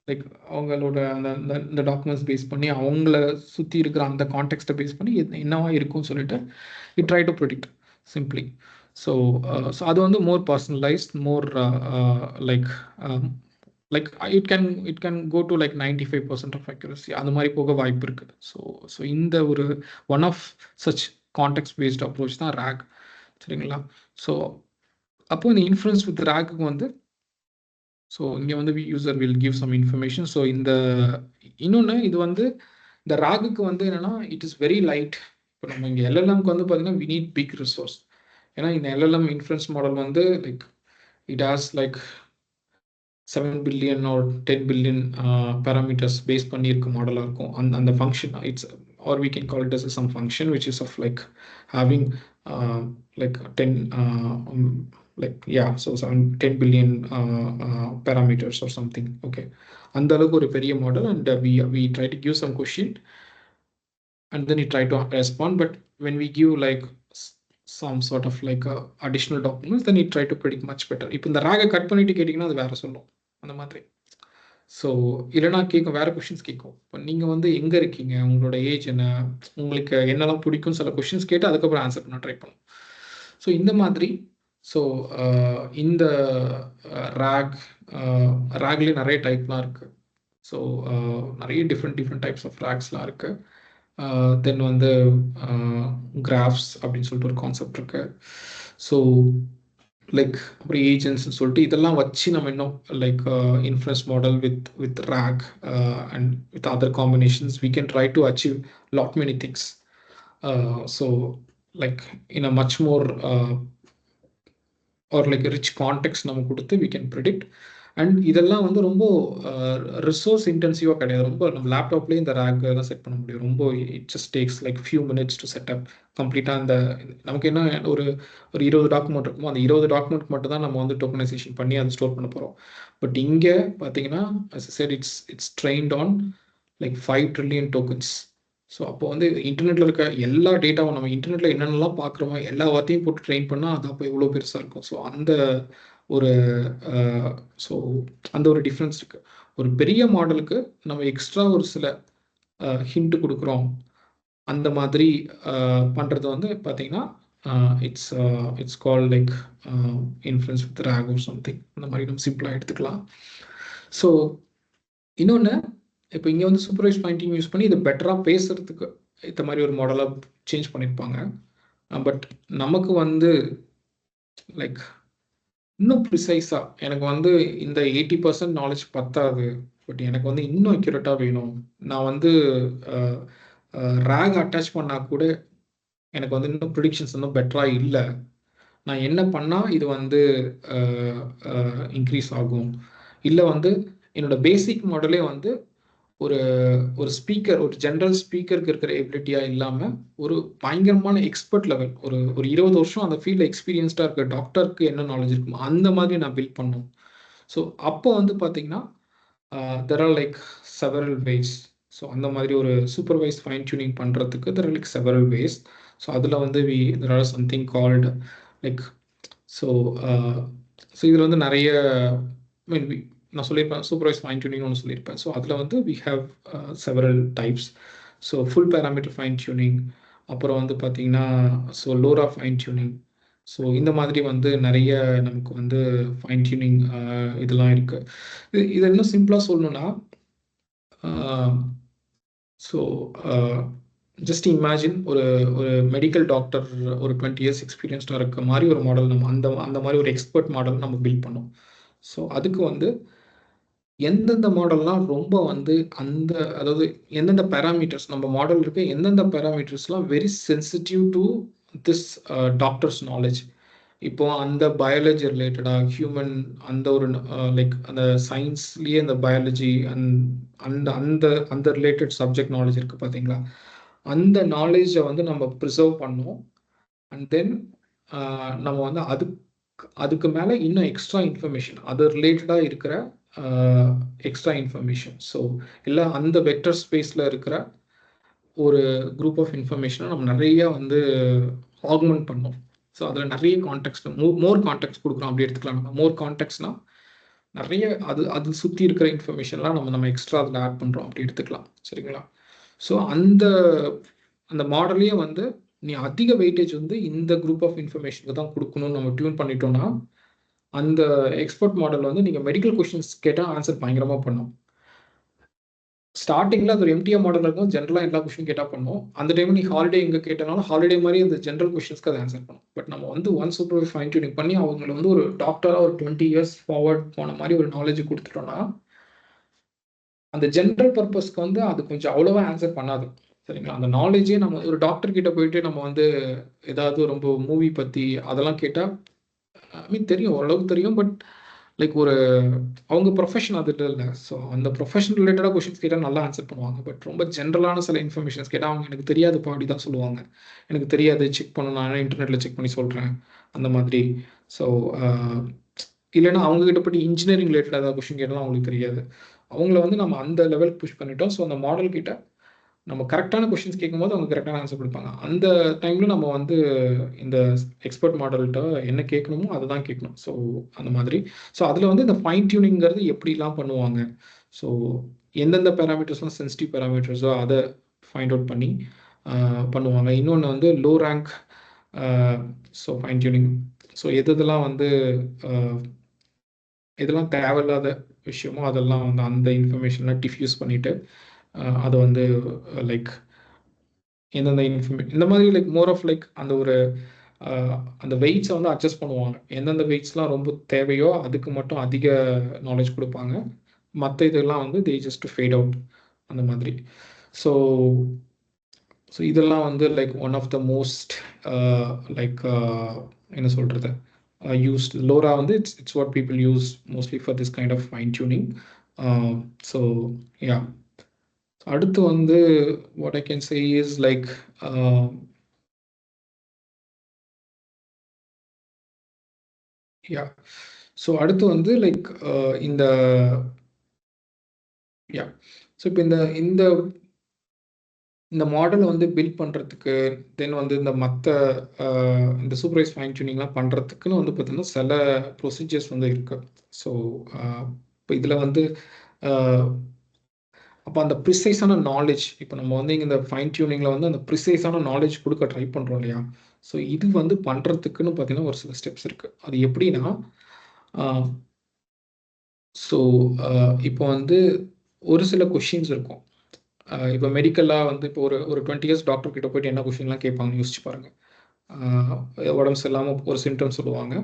லைக் அவங்களோட அந்த இந்த டாக்குமெண்ட்ஸ் பேஸ் பண்ணி அவங்கள சுற்றி இருக்கிற அந்த கான்டெக்ஸ்ட்டை பேஸ் பண்ணி என்னவா இருக்கும்னு சொல்லிட்டு it try to predict simply. So அது வந்து more personalised, more like it can go to like 95% of accuracy அந்த மாதிரி போக வாய்ப்பு இருக்குது. ஸோ இந்த ஒரு one of such context based approach தான் RAG. சரிங்களா? ஸோ அப்போ இந்த இன்ஃப்ளூயன்ஸ் வித் RAGக்கு வந்து ஸோ இங்கே வந்து user will give some information. So இன்னொன்று இது வந்து இந்த RAGக்கு வந்து என்னென்னா இட் இஸ் வெரி லைட். இப்போ நம்ம இங்கே LLMக்கு வந்து பார்த்தீங்கன்னா வி நீட் பிக் ரிசோர்ஸ். ஏன்னா இந்த LLM இன்ஃப்ளூயன்ஸ் மாடல் வந்து like it has like 7 billion or 10 billion parameters base பண்ணியிருக்க மாடலாக இருக்கும். அந்த function it's or we can call it as some function which is of like having like 10 like yeah, so 10 billion parameters or something. Okay, அந்த அளவுக்கு ஒரு பெரிய model. and we try to give some question and then it try to respond, but when we give like some sort of like additional documents, then it try to predict much better. இப்போ இந்த RAG cut பண்ணிட்டு கேட்டிங்கன்னா அது வேற சொல்லும் அந்த மாதிரி. So இல்லைனா கேட்கும், வேறு கொஷின்ஸ் கேட்கும். இப்போ நீங்கள் வந்து எங்கே இருக்கீங்க, உங்களோட ஏஜ் என்ன, உங்களுக்கு என்னெல்லாம் பிடிக்கும், சில கொஷின்ஸ் கேட்டு அதுக்கப்புறம் ஆன்சர் பண்ண ட்ரை பண்ணும். ஸோ இந்த மாதிரி ஸோ இந்த RAGலேயே நிறைய டைப்லாம் இருக்குது. ஸோ நிறைய டிஃப்ரெண்ட் டைப்ஸ் ஆஃப் RAGஸ்லாம் இருக்குது. தென் வந்து கிராஃப்ஸ் அப்படின்னு சொல்லிட்டு ஒரு கான்செப்ட் இருக்குது. ஸோ லைக் அப்புறம் ஏஜென்ட்ஸ்னு சொல்லிட்டு இதெல்லாம் வச்சு நம்ம இன்னும் like influence model with rack and with other combinations we can try to achieve lot many things. So like in a much more or like a rich context நம்ம கொடுத்து we can predict. And இதெல்லாம் வந்து ரொம்ப resource இன்டென்சிவாக கிடையாது. ரொம்ப நம்ம லேப்டாப்லேயே இந்த rack தான் செட் பண்ண முடியும். ரொம்ப it just tax like few minutes to set up கம்ப்ளீட்டாக. அந்த நமக்கு என்ன ஒரு 20 டாக்குமெண்ட் இருக்குமோ அந்த 20 டாக்குமெண்ட் மட்டும் தான் நம்ம வந்து டோக்கனைசேஷன் பண்ணி அதை ஸ்டோர் பண்ண போகிறோம். பட் இங்கே பார்த்தீங்கன்னா as I said it's trained on like 5 trillion tokens. So அப்போ வந்து இன்டர்நெட்டில் இருக்க எல்லா டேட்டாவும் நம்ம இன்டர்நெட்டில் என்னென்னலாம் பார்க்குறோமோ எல்லாத்தையும் போட்டு ட்ரெயின் பண்ணால் அது அப்போ எவ்வளோ பெருசாக இருக்கும். ஸோ அந்த ஒரு ஸோ அந்த ஒரு டிஃப்ரென்ஸ் இருக்குது. ஒரு பெரிய மாடலுக்கு நம்ம எக்ஸ்ட்ரா ஒரு சில ஹிண்ட் கொடுக்குறோம். அந்த மாதிரி பண்ணுறது வந்து பார்த்தீங்கன்னா it's call like influence with rack or something. அந்த மாதிரி நம்ம சிம்பிளாக எடுத்துக்கலாம். ஸோ இன்னொன்று இப்போ இங்கே வந்து சூப்பர்வைஸ் பாயிண்டிங் யூஸ் பண்ணி இதை பெட்டராக பேசுகிறதுக்கு இந்த மாதிரி ஒரு மாடலாக சேஞ்ச் பண்ணியிருப்பாங்க. பட் நமக்கு வந்து லைக் இன்னும் ப்ரிசைஸாக எனக்கு வந்து இந்த 80% நாலேஜ் பத்தாது, பட் எனக்கு வந்து இன்னும் அக்யூரேட்டாக வேணும். நான் வந்து ரேக் அட்டாச் பண்ணால் கூட எனக்கு வந்து இன்னும் ப்ரிடிக்ஷன்ஸ் இன்னும் பெட்டராக இல்லை. நான் என்ன பண்ணால் இது வந்து இன்க்ரீஸ் ஆகும், இல்லை வந்து என்னோட பேசிக் மாடலே வந்து ஒரு ஒரு ஸ்பீக்கர், ஒரு ஜென்ரல் ஸ்பீக்கருக்கு இருக்கிற எபிலிட்டியாக இல்லாமல் ஒரு பயங்கரமான எக்ஸ்பர்ட் லெவல், ஒரு 20 வருஷம் அந்த ஃபீல்டில் எக்ஸ்பீரியன்ஸ்டாக இருக்க டாக்டருக்கு என்ன நாலேஜ் இருக்குமோ அந்த மாதிரி நான் பில்ட் பண்ணணும். ஸோ அப்போ வந்து பார்த்தீங்கன்னா there are like several ways. So அந்த மாதிரி ஒரு சூப்பர்வைஸ் ஃபைன் டியூனிங் பண்ணுறதுக்கு there are like several ways. So அதில் வந்து there are something called like so இதில் வந்து நிறைய மீன் நான் சொல்லியிருப்பேன் சூப்பர்வைஸ் ஃபைன் டியூனிங் ஒன்று சொல்லியிருப்பேன். ஸோ அதில் வந்து we have several types. So full parameter fine tuning, அப்புறம் வந்து பார்த்தீங்கன்னா so LoRA fine tuning. So இந்த மாதிரி வந்து நிறைய நமக்கு வந்து ஃபைன் டியூனிங் இதெல்லாம் இருக்குது. இதை இன்னும் சிம்பிளாக சொல்லணும்னா ஸோ ஜஸ்ட் இமேஜின் ஒரு மெடிக்கல் டாக்டர் ஒரு 20 years எக்ஸ்பீரியன்ஸ்டாக இருக்க மாதிரி ஒரு மாடல் நம்ம அந்த மாதிரி ஒரு எக்ஸ்பர்ட் மாடல் நம்ம பில்ட் பண்ணோம். ஸோ அதுக்கு வந்து எந்தெந்த மாடல்லாம் ரொம்ப வந்து அதாவது எந்தெந்த பேராமீட்டர்ஸ் நம்ம மாடல் இருக்கு, எந்தெந்த பேராமீட்டர்ஸ்லாம் very sensitive to this doctors knowledge. இப்போ அந்த பயாலஜி ரிலேட்டடாக ஹியூமன் அந்த ஒரு லைக் அந்த சயின்ஸ்லேயே அந்த பயாலஜி அந்த அந்த அந்த ரிலேட்டட் சப்ஜெக்ட் நாலேஜ் இருக்குது பார்த்தீங்களா, அந்த நாலேஜை வந்து நம்ம ப்ரிசர்வ் பண்ணோம். அண்ட் தென் நம்ம வந்து அதுக்கு மேலே இன்னும் எக்ஸ்ட்ரா இன்ஃபர்மேஷன் அது ரிலேட்டடாக இருக்கிற எக்ஸ்ட்ரா இன்ஃபர்மேஷன். ஸோ இல்லை அந்த வெக்டர் ஸ்பேஸில் இருக்கிற ஒரு குரூப் ஆஃப் இன்ஃபர்மேஷனை நம்ம நிறைய வந்து ஆக்மெண்ட் பண்ணோம். ஸோ அதில் நிறைய கான்டெக்ட் மோர் கான்டெக்ட் கொடுக்குறோம் அப்படி எடுத்துக்கலாம். நம்ம மோர் கான்டெக்ட்ஸ்னால் நிறைய அது சுற்றி இருக்கிற இன்ஃபர்மேஷன்லாம் நம்ம எக்ஸ்ட்ரா அதில் ஆட் பண்ணுறோம் அப்படி எடுத்துக்கலாம். சரிங்களா? ஸோ அந்த மாடலையே வந்து நீ அதிக வெயிட்டேஜ் வந்து இந்த குரூப் ஆஃப் இன்ஃபர்மேஷனுக்கு தான் கொடுக்கணும்னு நம்ம டியூன் பண்ணிட்டோம்னா அந்த எக்ஸ்பர்ட் மாடல் வந்து நீங்கள் மெடிக்கல் கொஷின்ஸ் கேட்டால் ஆன்சர் பயங்கரமாக பண்ணும். ஸ்டார்டிங்கில் அது ஒரு எம்டிஆர் மாடல் இருக்கும், ஜென்ரலாக எல்லா கொஷின் கேட்டால் பண்ணும். அந்த டைம் நீ ஹாலிடே எங்கே கேட்டனாலும் ஹாலிடே மாதிரி அந்த ஜென்ரல் கொஷின்ஸ்க்கு அதை ஆன்சர் பண்ணும். பட் நம்ம வந்து ஒன் சூப்பர்வைஸ் ஃபைன் டியூனிங் பண்ணி அவங்களை வந்து ஒரு டாக்டராக ஒரு 20 years ஃபார்வர்ட் போன மாதிரி ஒரு நாலேஜ் கொடுத்துட்டோம்னா அந்த ஜென்ரல் பர்பஸ்க்கு வந்து அது கொஞ்சம் அவ்வளோவா ஆன்சர் பண்ணாது. சரிங்களா? அந்த நாலேஜே நம்ம ஒரு டாக்டர் கிட்ட போயிட்டு நம்ம வந்து ஏதாவது ரொம்ப மூவி பற்றி அதெல்லாம் கேட்டால் தெரியும், ஓரளவுக்கு தெரியும். பட் லைக் ஒரு அவங்க ப்ரொஃபஷன் அதுட்டு இல்லை. ஸோ அந்த ப்ரொஃபஷன் ரிலேட்டடாக கொஷின்ஸ் கேட்டால் நல்லா ஆன்சர் பண்ணுவாங்க. பட் ரொம்ப ஜென்ரலான சில இன்ஃபர்மேஷன்ஸ் கேட்டால் அவங்க எனக்கு தெரியாது அப்படி தான் சொல்லுவாங்க. எனக்கு தெரியாது, செக் பண்ணணும், நான் இன்டர்நெட்டில் செக் பண்ணி சொல்கிறேன் அந்த மாதிரி. ஸோ இல்லைன்னா அவங்ககிட்ட போய்ட்டு இன்ஜினியரிங் ரிலேட்டடாக ஏதாவது கொஷின் கேட்டாலும் அவங்களுக்கு தெரியாது. அவங்கள வந்து நம்ம அந்த லெவலுக்கு புஷ் பண்ணிட்டோம். ஸோ அந்த மாடல் கிட்ட நம்ம கரெக்டான கொஷின்ஸ் கேட்கும்போது அவங்க கரெக்டான ஆன்சர் கொடுப்பாங்க. அந்த டைமில் நம்ம வந்து இந்த எக்ஸ்பர்ட் மாடல்கிட்ட என்ன கேட்கணுமோ அதை தான் கேட்கணும். ஸோ அந்த மாதிரி. ஸோ அதில் வந்து இந்த ஃபைன் டியூனிங்கிறது எப்படிலாம் பண்ணுவாங்க, ஸோ எந்தெந்த பேராமீட்டர்ஸ்லாம் சென்சிட்டிவ் பேராமீட்டர்ஸோ அதை ஃபைண்ட் அவுட் பண்ணி பண்ணுவாங்க. இன்னொன்று வந்து low rank so fine tuning. So எதெல்லாம் வந்து எதெல்லாம் தேவையில்லாத விஷயமோ அதெல்லாம் வந்து அந்த இன்ஃபர்மேஷன்லாம் டிஃப்யூஸ் பண்ணிவிட்டு அதை வந்து லைக் எந்தெந்த இந்த மாதிரி லைக் மோர் ஆஃப் லைக் அந்த ஒரு அந்த வெயிட்ஸை வந்து அட்ஜஸ்ட் பண்ணுவாங்க. எந்தெந்த வெயிட்ஸ்லாம் ரொம்ப தேவையோ அதுக்கு மட்டும் அதிக நாலேஜ் கொடுப்பாங்க. மற்ற இதெல்லாம் வந்து தே ஜஸ்ட் ஃபேட் அவுட் அந்த மாதிரி. ஸோ ஸோ இதெல்லாம் வந்து like one of the most like என்ன சொல்கிறது used. LoRa வந்து it's what people use mostly for this kind of fine tuning. So yeah, அடுத்து வந்து what I can say is like yeah, so அடுத்து வந்து like இந்த yeah, so இப்போ இந்த இந்த மாடலை வந்து பில்ட் பண்ணுறதுக்கு தென் வந்து இந்த மற்ற இந்த சூப்பர்வைஸ் ஃபைன் டியூனிங்லாம் பண்ணுறதுக்குன்னு வந்து பார்த்திங்கன்னா சில ப்ரொசீஜர்ஸ் வந்து இருக்குது. ஸோ இப்போ இதில் வந்து அப்போ அந்த ப்ரிசைஸான நாலேஜ் இப்போ நம்ம வந்து இங்கே இந்த ஃபைன் டியூனிங்கில் வந்து அந்த ப்ரிசைஸான நாலேஜ் கொடுக்க ட்ரை பண்ணுறோம் இல்லையா? ஸோ இது வந்து பண்ணுறதுக்குன்னு பார்த்தீங்கன்னா ஒரு சில ஸ்டெப்ஸ் இருக்குது. அது எப்படின்னா ஸோ இப்போ வந்து ஒரு சில கொஷின்ஸ் இருக்கும். இப்போ மெடிக்கலாக வந்து இப்போ ஒரு 20 இயர்ஸ் டாக்டர் கிட்ட போயிட்டு என்ன கொஷின்லாம் கேட்பாங்கன்னு யோசிச்சு பாருங்கள். உடம்பு சரியில்லாமல் ஒரு சிம்டம்ஸ் சொல்லுவாங்க,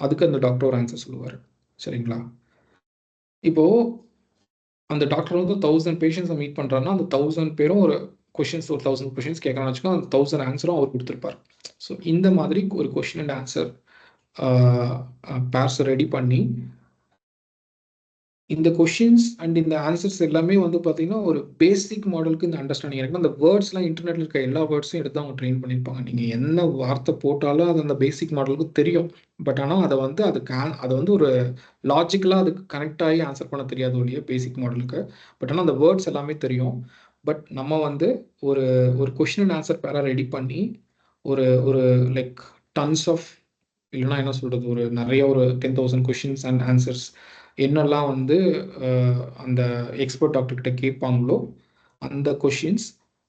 அதுக்கு அந்த டாக்டர் ஒரு ஆன்சர் சொல்லுவார். சரிங்களா? இப்போது அந்த டாக்டர் வந்து 1000 பேஷண்ட்ஸை மீட் பண்ணுறாருன்னா அந்த 1000 பேரும் ஒரு கொஷின்ஸ் ஒரு 1000 கொஷின்ஸ் கேட்கறான்னு வச்சுக்கோங்க, அந்த 1000 ஆன்சரும் அவர் கொடுத்துருப்பார். ஸோ இந்த மாதிரி ஒரு question and answer pairs ready பண்ணி இந்த கொஷின்ஸ் அண்ட் இந்த ஆன்சர்ஸ் எல்லாமே வந்து பார்த்தீங்கன்னா ஒரு பேசிக் மாடலுக்கு இந்த அண்டர்ஸ்டாண்டிங் இருக்குன்னா அந்த வேர்ட்ஸ்லாம் இன்டர்நெட்டில் இருக்க எல்லா வேர்ட்ஸும் எடுத்து அவங்க ட்ரெயின் பண்ணியிருப்பாங்க. நீங்கள் என்ன வார்த்தை போட்டாலும் அது அந்த பேசிக் மாடலுக்கு தெரியும். பட் ஆனால் அதை வந்து அதை வந்து ஒரு லாஜிக்கலாக அதுக்கு கனெக்ட் ஆகி ஆன்சர் பண்ண தெரியாது ஒழிய பேசிக் மாடலுக்கு. பட் ஆனால் அந்த வேர்ட்ஸ் எல்லாமே தெரியும். பட் நம்ம வந்து ஒரு ஒரு கொஷின் அண்ட் ஆன்சர் பேராக ரெடி பண்ணி ஒரு ஒரு லைக் டன்ஸ் ஆஃப் இல்லைன்னா என்ன சொல்கிறது ஒரு நிறைய ஒரு 10,000 கொஷின்ஸ் அண்ட் ஆன்சர்ஸ் என்னெல்லாம் வந்து அந்த எக்ஸ்பர்ட் டாக்டர்கிட்ட கேட்பாங்களோ அந்த கொஷின்ஸ்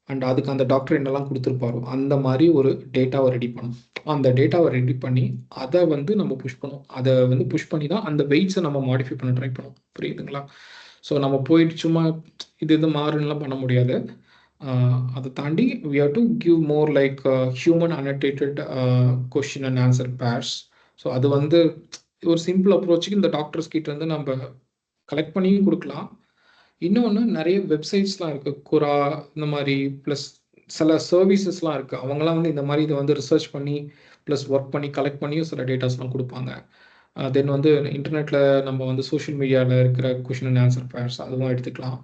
அண்ட் அதுக்கு அந்த டாக்டர் என்னெல்லாம் கொடுத்துருப்பாரோ அந்த மாதிரி ஒரு டேட்டாவை ரெடி பண்ணணும். அந்த டேட்டாவை ரெடி பண்ணி அதை வந்து நம்ம புஷ் பண்ணணும். அதை வந்து புஷ் பண்ணி தான் அந்த வெயிட்ஸை நம்ம மாடிஃபை பண்ண ட்ரை பண்ணணும். புரியுதுங்களா? ஸோ நம்ம போயிட்டு சும்மா இது மாறுன்னெலாம் பண்ண முடியாது. அதை தாண்டி we have to give more like human annotated question and answer pairs. So அது வந்து ஒரு சிம்பிள் அப்ரோச்சுக்கு இந்த டாக்டர்ஸ் கிட்ட இருந்து நம்ம கலெக்ட் பண்ணியும் கொடுக்கலாம். இன்னொன்று நிறைய வெப்சைட்ஸ்லாம் இருக்குது, குரா இந்த மாதிரி ப்ளஸ் சில சர்வீசஸ்லாம் இருக்குது. அவங்களாம் வந்து இந்த மாதிரி இதை வந்து ரிசர்ச் பண்ணி ப்ளஸ் ஒர்க் பண்ணி கலெக்ட் பண்ணியும் சில டேட்டாஸ்லாம் கொடுப்பாங்க. தென் வந்து இன்டர்நெட்டில் நம்ம வந்து சோஷியல் மீடியாவில் இருக்கிற கொஷின் அண்ட் ஆன்சர் பேர்ஸ் அதுவும் எடுத்துக்கலாம்.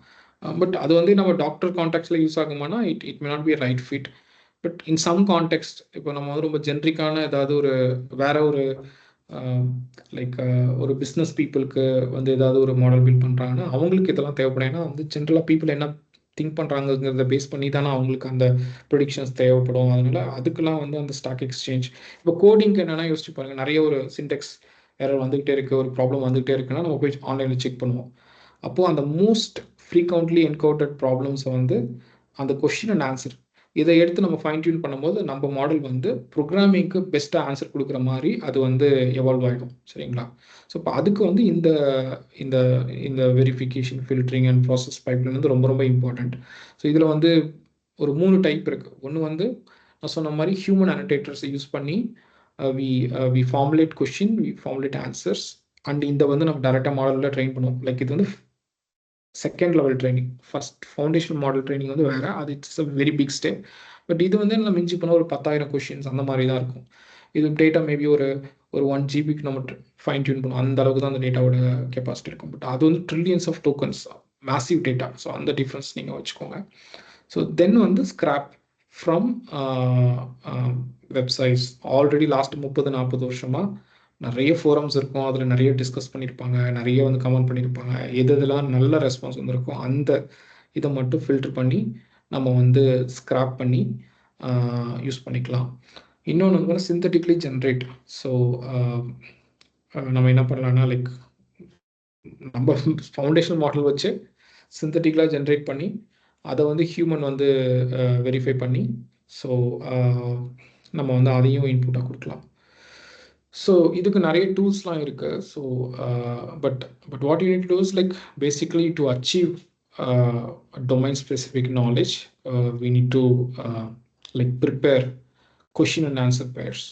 பட் அது வந்து நம்ம டாக்டர் கான்டாக்ட்ஸில் யூஸ் ஆகுமானா it may not be right fit. But in some context இப்போ நம்ம வந்து ரொம்ப ஜென்ரிக்கான ஏதாவது ஒரு வேற ஒரு லைக் ஒரு பிஸ்னஸ் பீப்புளுக்கு வந்து ஏதாவது ஒரு மாடல் பில்ட் பண்ணுறாங்கன்னா அவங்களுக்கு இதெல்லாம் தேவைப்படும். ஏன்னா வந்து ஜென்ரலாக பீப்புள் என்ன திங்க் பண்ணுறாங்கிறத பேஸ் பண்ணி தானே அவங்களுக்கு அந்த ப்ரொடிக்ஷன்ஸ் தேவைப்படும். அதனால் அதுக்கெல்லாம் வந்து அந்த ஸ்டாக் எக்ஸ்சேஞ்ச் இப்போ கோடிங்க்கு என்னென்னா யோசிச்சு பாருங்கள், நிறைய ஒரு சின்டெக்ஸ் எரர் வந்துகிட்டே இருக்குது, ஒரு ப்ராப்ளம் வந்துகிட்டே இருக்குன்னா நம்ம போய் ஆன்லைனில் செக் பண்ணுவோம். அப்போது அந்த மோஸ்ட் ஃப்ரீக்வெண்ட்லி என்கவுண்டர்ட் ப்ராப்ளம்ஸை வந்து அந்த கொஷின் அண்ட் ஆன்சர் இதை எடுத்து நம்ம ஃபைன் டியூன் பண்ணும்போது நம்ம மாடல் வந்து ப்ரோக்ராமிங்க்கு பெஸ்ட்டாக ஆன்சர் கொடுக்குற மாதிரி அது வந்து எவால்வ் ஆகிடும். சரிங்களா? ஸோ இப்போ அதுக்கு வந்து இந்த இந்த இந்த verification filtering and process pipeline வந்து ரொம்ப ரொம்ப இம்பார்ட்டண்ட். ஸோ இதில் வந்து ஒரு 3 டைப் இருக்குது. ஒன்று வந்து நான் சொன்ன மாதிரி ஹியூமன் அனோடேட்டர்ஸை யூஸ் பண்ணி we formulate question, we formulate answers and இந்த வந்து நம்ம டேரெக்டாக மாடலில் ட்ரெயின் பண்ணுவோம். லைக் இது வந்து second level training. First foundation model training வந்து வேறு, அது it's a very big step. But இது வந்து நம்ம மிஞ்சி பண்ண ஒரு 10,000 கொஷின்ஸ் அந்த மாதிரி தான் இருக்கும். இது டேட்டா மேபி ஒரு 1 ஜிபிக்கு நம்ம ஃபைன் டியூன் பண்ணுவோம். அந்த அளவுக்கு தான் அந்த டேட்டாவோட கெப்பாசிட்டி இருக்கும். பட் அது வந்து trillions of tokens, massive data. So அந்த டிஃப்ரென்ஸ் நீங்கள் வச்சுக்கோங்க. ஸோ தென் வந்து scrap from websites. Already last 30-40 வருஷமாக நிறைய ஃபோரம்ஸ் இருக்கும், அதில் நிறைய டிஸ்கஸ் பண்ணியிருப்பாங்க, நிறைய வந்து கமெண்ட் பண்ணியிருப்பாங்க. எதெல்லாம் நல்ல ரெஸ்பான்ஸ் வந்துருக்கும் அந்த இதை மட்டும் ஃபில்டர் பண்ணி நம்ம வந்து ஸ்கிராப் பண்ணி யூஸ் பண்ணிக்கலாம். இன்னொன்று வந்து சிந்தட்டிக்லி ஜென்ரேட். ஸோ நம்ம என்ன பண்ணலாம்னா லைக் நம்ம ஃபவுண்டேஷன் மாடல் வச்சு சிந்தட்டிக்கலாக ஜென்ரேட் பண்ணி அதை வந்து ஹியூமன் வந்து வெரிஃபை பண்ணி ஸோ நம்ம வந்து அதையும் இன்புட்டாக கொடுக்கலாம். ஸோ இதுக்கு நிறைய டூல்ஸ்லாம் இருக்குது. So but what you need to do is like basically to achieve domain specific knowledge, we need to like prepare question and answer pairs.